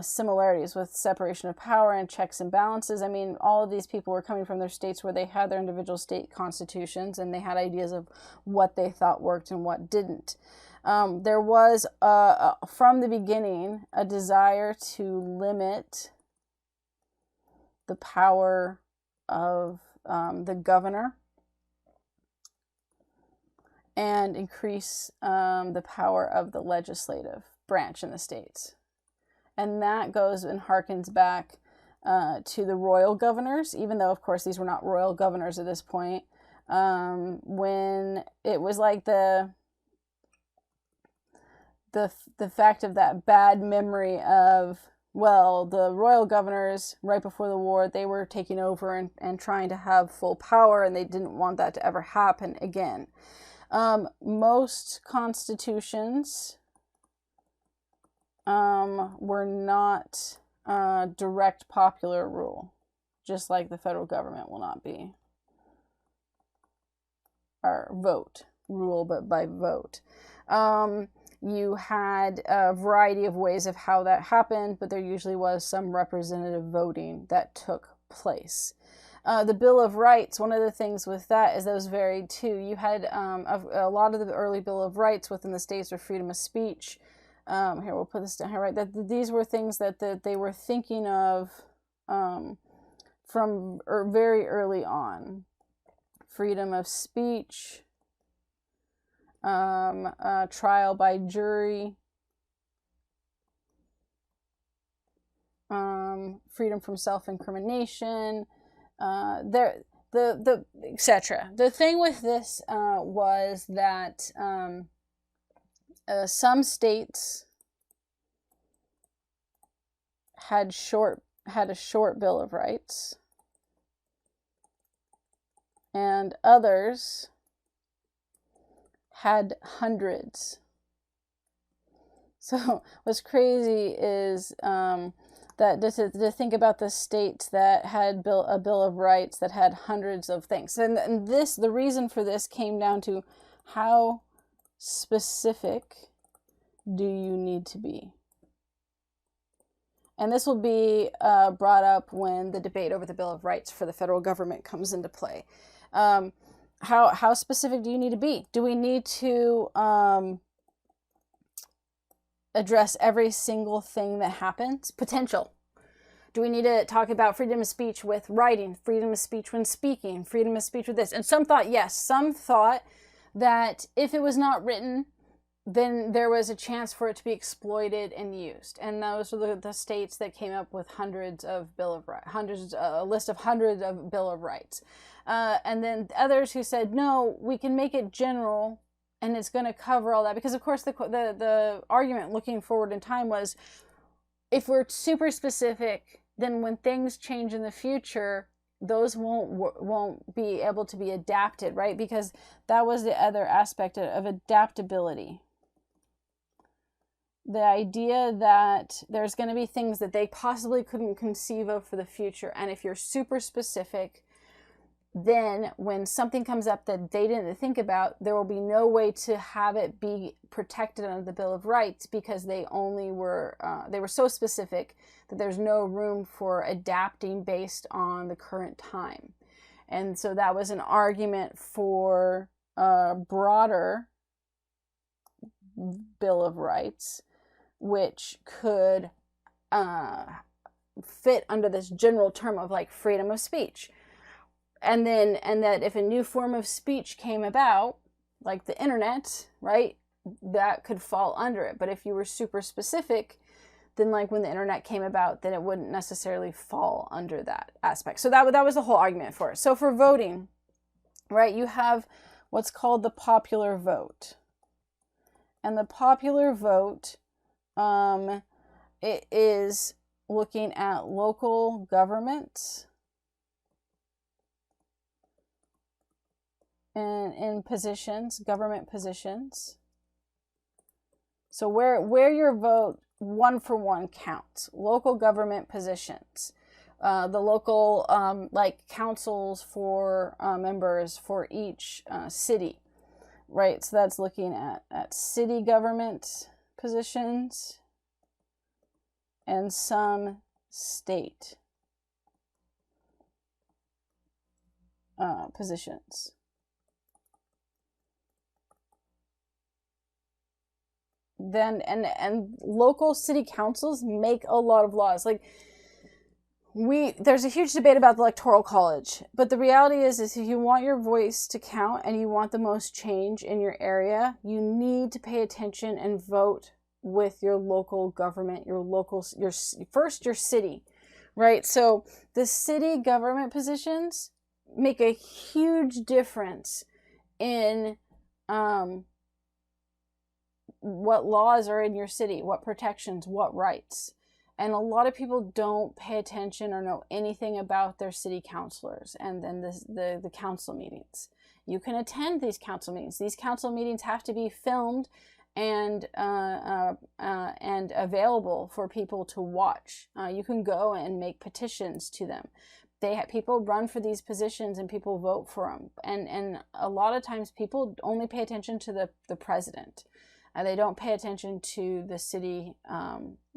similarities with separation of power and checks and balances. I mean, all of these people were coming from their states where they had their individual state constitutions and they had ideas of what they thought worked and what didn't. There was, from the beginning, a desire to limit the power of the governor and increase the power of the legislative branch in the states. And that goes and harkens back to the royal governors, even though, of course, these were not royal governors at this point, when it was like the fact of that bad memory of, well, the royal governors, right before the war, they were taking over and trying to have full power, and they didn't want that to ever happen again. Most constitutions were not direct popular rule, just like the federal government will not be. Or vote rule, but by vote. You had a variety of ways of how that happened, but there usually was some representative voting that took place. The Bill of Rights, one of the things with that is those varied too. You had a lot of the early Bill of Rights within the states were freedom of speech. Here, we'll put this down here, right? That these were things that they were thinking of from very early on. Freedom of speech, trial by jury, freedom from self-incrimination, the etc. The thing with this was that some states had a short Bill of Rights, and others had hundreds. So what's crazy is that to think about the states that had a Bill of Rights that had hundreds of things. And the reason for this came down to how specific do you need to be? And this will be brought up when the debate over the Bill of Rights for the federal government comes into play. How specific do you need to be? Do we need to address every single thing that happens? Potential. Do we need to talk about freedom of speech with writing, freedom of speech when speaking, freedom of speech with this? And some thought yes. Some thought that if it was not written, then there was a chance for it to be exploited and used. And those were the states that came up with hundreds of Bill of Rights, a list of hundreds of Bill of Rights. And then others who said, no, we can make it general and it's going to cover all that. Because, of course, the argument looking forward in time was, if we're super specific, then when things change in the future, those won't be able to be adapted, right? Because that was the other aspect of adaptability. The idea that there's going to be things that they possibly couldn't conceive of for the future. And if you're super specific, then when something comes up that they didn't think about, there will be no way to have it be protected under the Bill of Rights, because they were so specific that there's no room for adapting based on the current time. And so that was an argument for a broader Bill of Rights, which could fit under this general term of like freedom of speech. And that if a new form of speech came about, like the internet, right, that could fall under it. But if you were super specific, then like when the internet came about, then it wouldn't necessarily fall under that aspect. So that was the whole argument for it. So for voting, right, you have what's called the popular vote. And the popular vote, it is looking at local government and in positions, government positions. So where your vote 1-for-1 counts. Local government positions. The local like councils for members for each city, right? So that's looking at city government positions and some state positions. Then and local city councils make a lot of laws. Like there's a huge debate about the Electoral College, but the reality is if you want your voice to count and you want the most change in your area, you need to pay attention and vote with your local government, your city, right? So the city government positions make a huge difference in what laws are in your city, what protections, what rights. And a lot of people don't pay attention or know anything about their city councilors and then the council meetings. You can attend these council meetings. These council meetings have to be filmed and available for people to watch. You can go and make petitions to them. People run for these positions and people vote for them. And a lot of times people only pay attention to the president. They don't pay attention to the city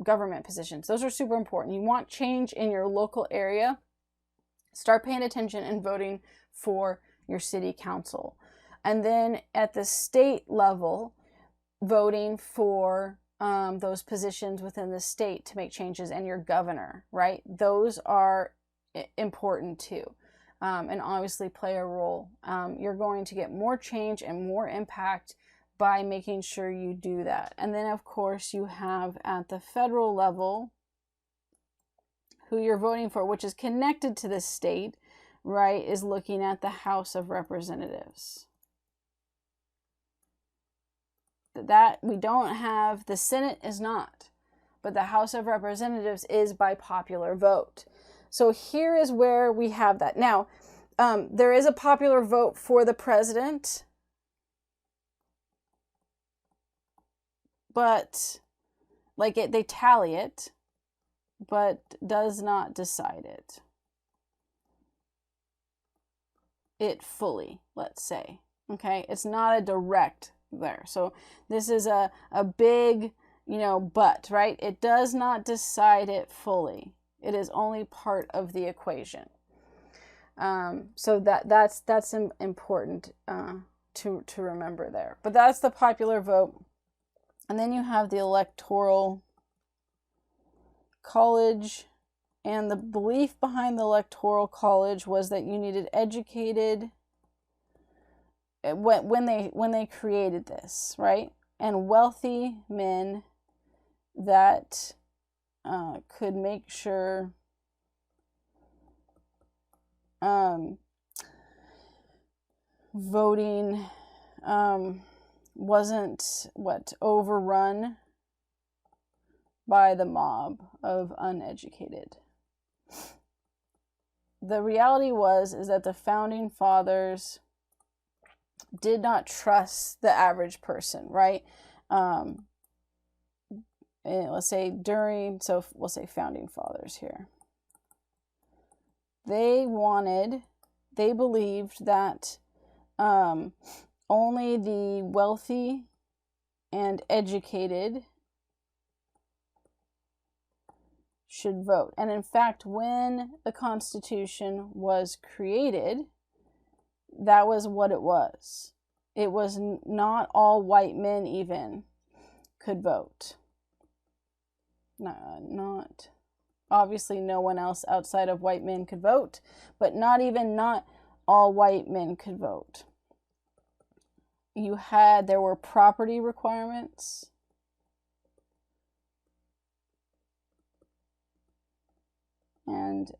government positions. Those are super important. You want change in your local area, start paying attention and voting for your city council. And then at the state level, voting for those positions within the state to make changes, and your governor, right? Those are important too, and obviously play a role. You're going to get more change and more impact by making sure you do that. And then of course you have at the federal level who you're voting for, which is connected to the state, right, is looking at the House of Representatives. That we don't have, the Senate is not, but the House of Representatives is by popular vote. So here is where we have that. Now, there is a popular vote for the president, but like they tally it, but does not decide it fully, let's say. Okay, it's not a direct there. So this is a big, but, right? It does not decide it fully. It is only part of the equation. So that's important to remember there. But that's the popular vote. And then you have the Electoral College, and the belief behind the Electoral College was that you needed educated when they created this, right? And wealthy men that could make sure voting wasn't overrun by the mob of uneducated. The reality is that the founding fathers did not trust the average person, right? Let's say we'll say founding fathers here. They believed that only the wealthy and educated should vote. And in fact, when the Constitution was created, that was what it was. It was not all white men even could vote. Not obviously no one else outside of white men could vote, but not all white men could vote. There were property requirements. And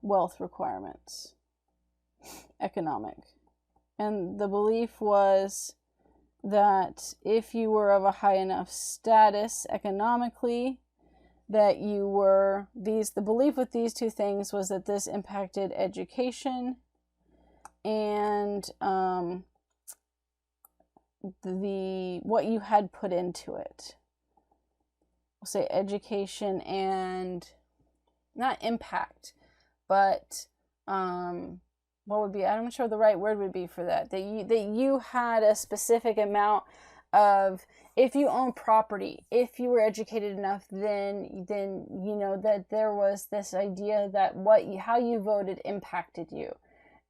wealth requirements, economic. And the belief was that if you were of a high enough status economically, that the belief with these two things was that this impacted education and what you had put into it. We'll say education and not impact, but what would be, I'm not sure the right word would be for that. That you had a specific amount of, if you own property, if you were educated enough, then that there was this idea that how you voted impacted you,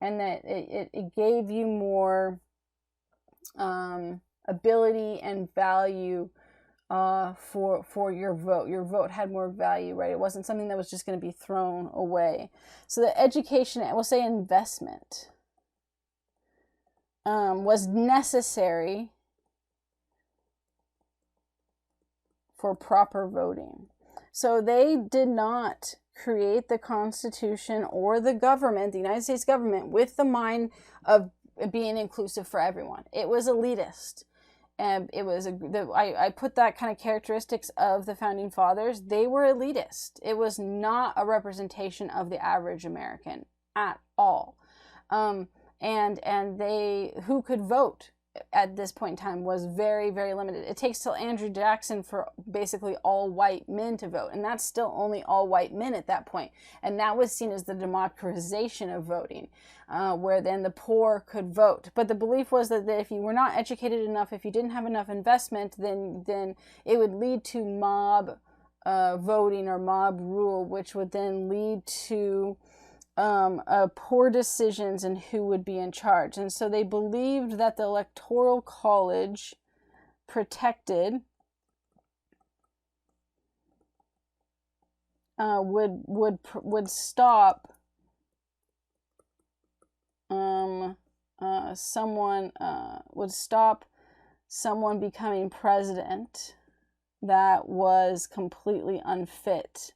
and that it gave you more ability and value for your vote. Your vote had more value, right? It wasn't something that was just going to be thrown away. So the education, we'll say investment, was necessary for proper voting. So they did not create the Constitution or the government, the United States government, with the mind of being inclusive for everyone. It was elitist. And it was I put that kind of characteristics of the founding fathers. They were elitist. It was not a representation of the average American at all. And they, who could vote at this point in time, was very, very limited. It takes till Andrew Jackson for basically all white men to vote, and that's still only all white men at that point. And that was seen as the democratization of voting, where then the poor could vote. But the belief was that if you were not educated enough, if you didn't have enough investment, then it would lead to mob voting or mob rule, which would then lead to poor decisions and who would be in charge. And so they believed that the Electoral College protected would stop someone becoming president that was completely unfit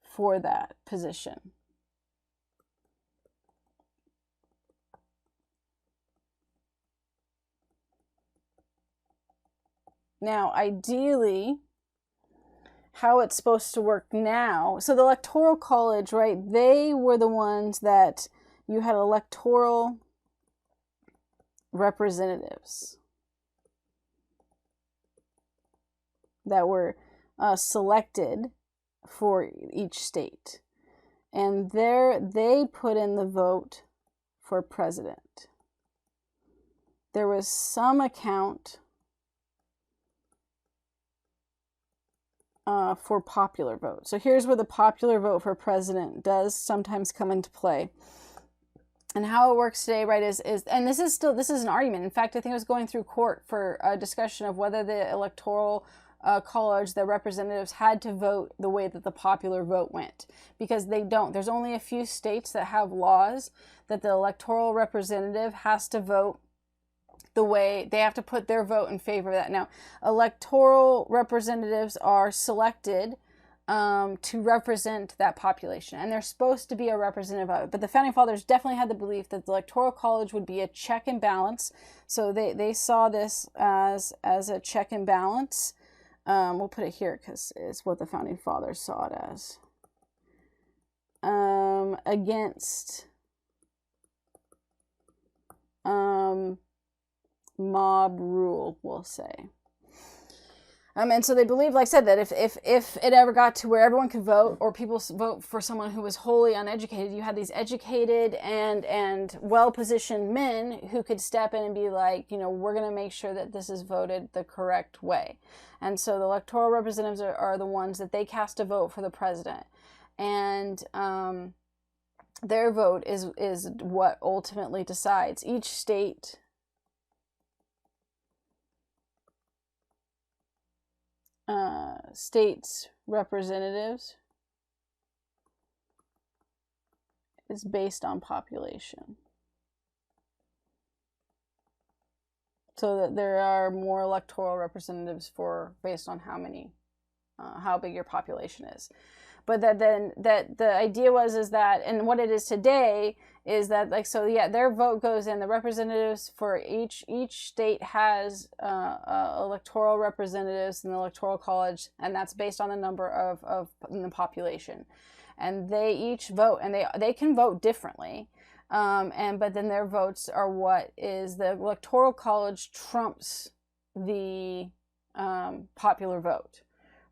for that position. Now, ideally, how it's supposed to work now, so the Electoral College, right, they were the ones that you had electoral representatives that were selected for each state. And they put in the vote for president. There was some account for popular vote. So here's where the popular vote for president does sometimes come into play. And how it works today, right, is and this is an argument. In fact, I think it was going through court for a discussion of whether the Electoral College, the representatives, had to vote the way that the popular vote went, because they don't. There's only a few states that have laws that the electoral representative has to vote the way, they have to put their vote in favor of that. Now, electoral representatives are selected to represent that population, and they're supposed to be a representative of it. But the Founding Fathers definitely had the belief that the Electoral College would be a check and balance. So they saw this as a check and balance. We'll put it here because it's what the Founding Fathers saw it as. Against mob rule, we'll say. And so they believed, like I said, that if it ever got to where everyone could vote, or people vote for someone who was wholly uneducated, you had these educated and well-positioned men who could step in and be like, we're going to make sure that this is voted the correct way. And so the electoral representatives are the ones that they cast a vote for the president. And their vote is what ultimately decides. Each state states representatives is based on population. So that there are more electoral representatives based on how big your population is. But that the idea is that, and what it is today is that, their vote goes in. The representatives for each state has electoral representatives in the Electoral College, and that's based on the number of the population. And they each vote, and they can vote differently. But then their votes are what is the Electoral College trumps the popular vote,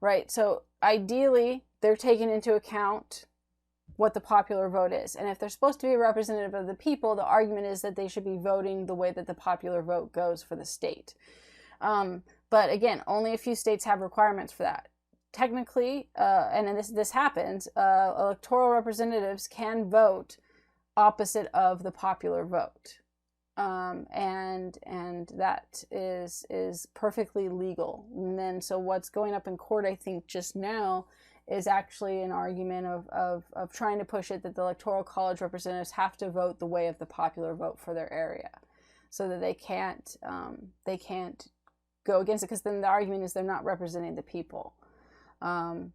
right? So ideally, they're taking into account what the popular vote is. And if they're supposed to be a representative of the people, the argument is that they should be voting the way that the popular vote goes for the state. But again, only a few states have requirements for that. Technically, and this happens, electoral representatives can vote opposite of the popular vote. And that is perfectly legal. And then, so what's going up in court, I think, just now is actually an argument of trying to push it that the Electoral College representatives have to vote the way of the popular vote for their area, so that they can't go against it, because then the argument is they're not representing the people. But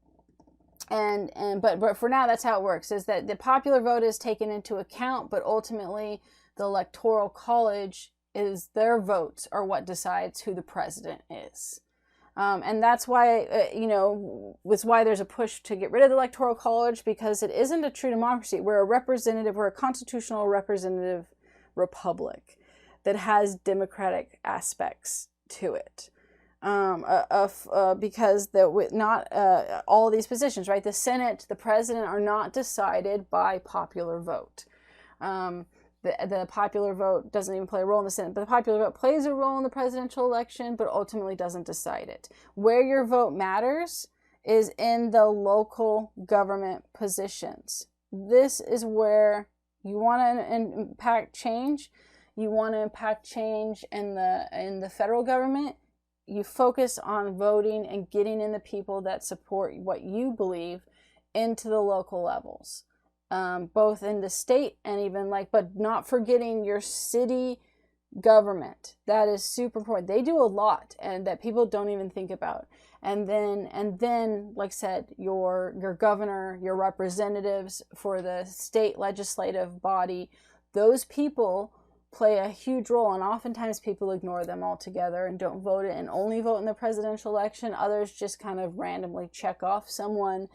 for now, that's how it works, is that the popular vote is taken into account, but ultimately the Electoral College is, their votes are what decides who the president is. And that's why, it's why there's a push to get rid of the Electoral College, because it isn't a true democracy. We're a constitutional representative republic that has democratic aspects to it. Because not all of these positions, right? The Senate, the president are not decided by popular vote. The popular vote doesn't even play a role in the Senate, but the popular vote plays a role in the presidential election, but ultimately doesn't decide it. Where your vote matters is in the local government positions. This is where you want to impact change. You want to impact change in the federal government. You focus on voting and getting in the people that support what you believe into the local levels. Both in the state and even but not forgetting your city government. That is super important. They do a lot, and that people don't even think about. And then, like I said, your governor, your representatives for the state legislative body, those people play a huge role, and oftentimes people ignore them altogether and don't vote it and only vote in the presidential election. Others just kind of randomly check off someone.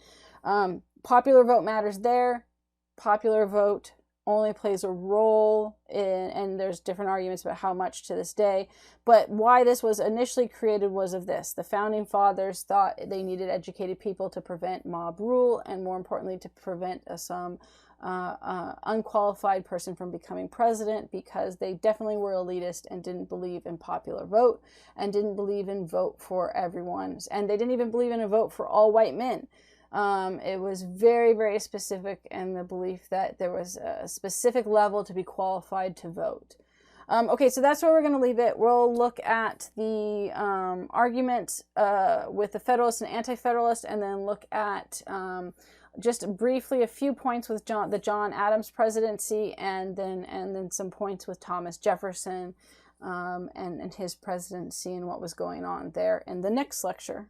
Popular vote matters there. Popular vote only plays a role in, and there's different arguments about how much to this day, but why this was initially created was of this. The Founding Fathers thought they needed educated people to prevent mob rule, and more importantly, to prevent some unqualified person from becoming president, because they definitely were elitist and didn't believe in popular vote and didn't believe in vote for everyone, and they didn't even believe in a vote for all white men. It was very, very specific in the belief that there was a specific level to be qualified to vote. Okay, so that's where we're going to leave it. We'll look at the arguments with the Federalist and Anti-Federalist, and then look at just briefly a few points with the John Adams presidency, and then some points with Thomas Jefferson. and his presidency and what was going on there in the next lecture.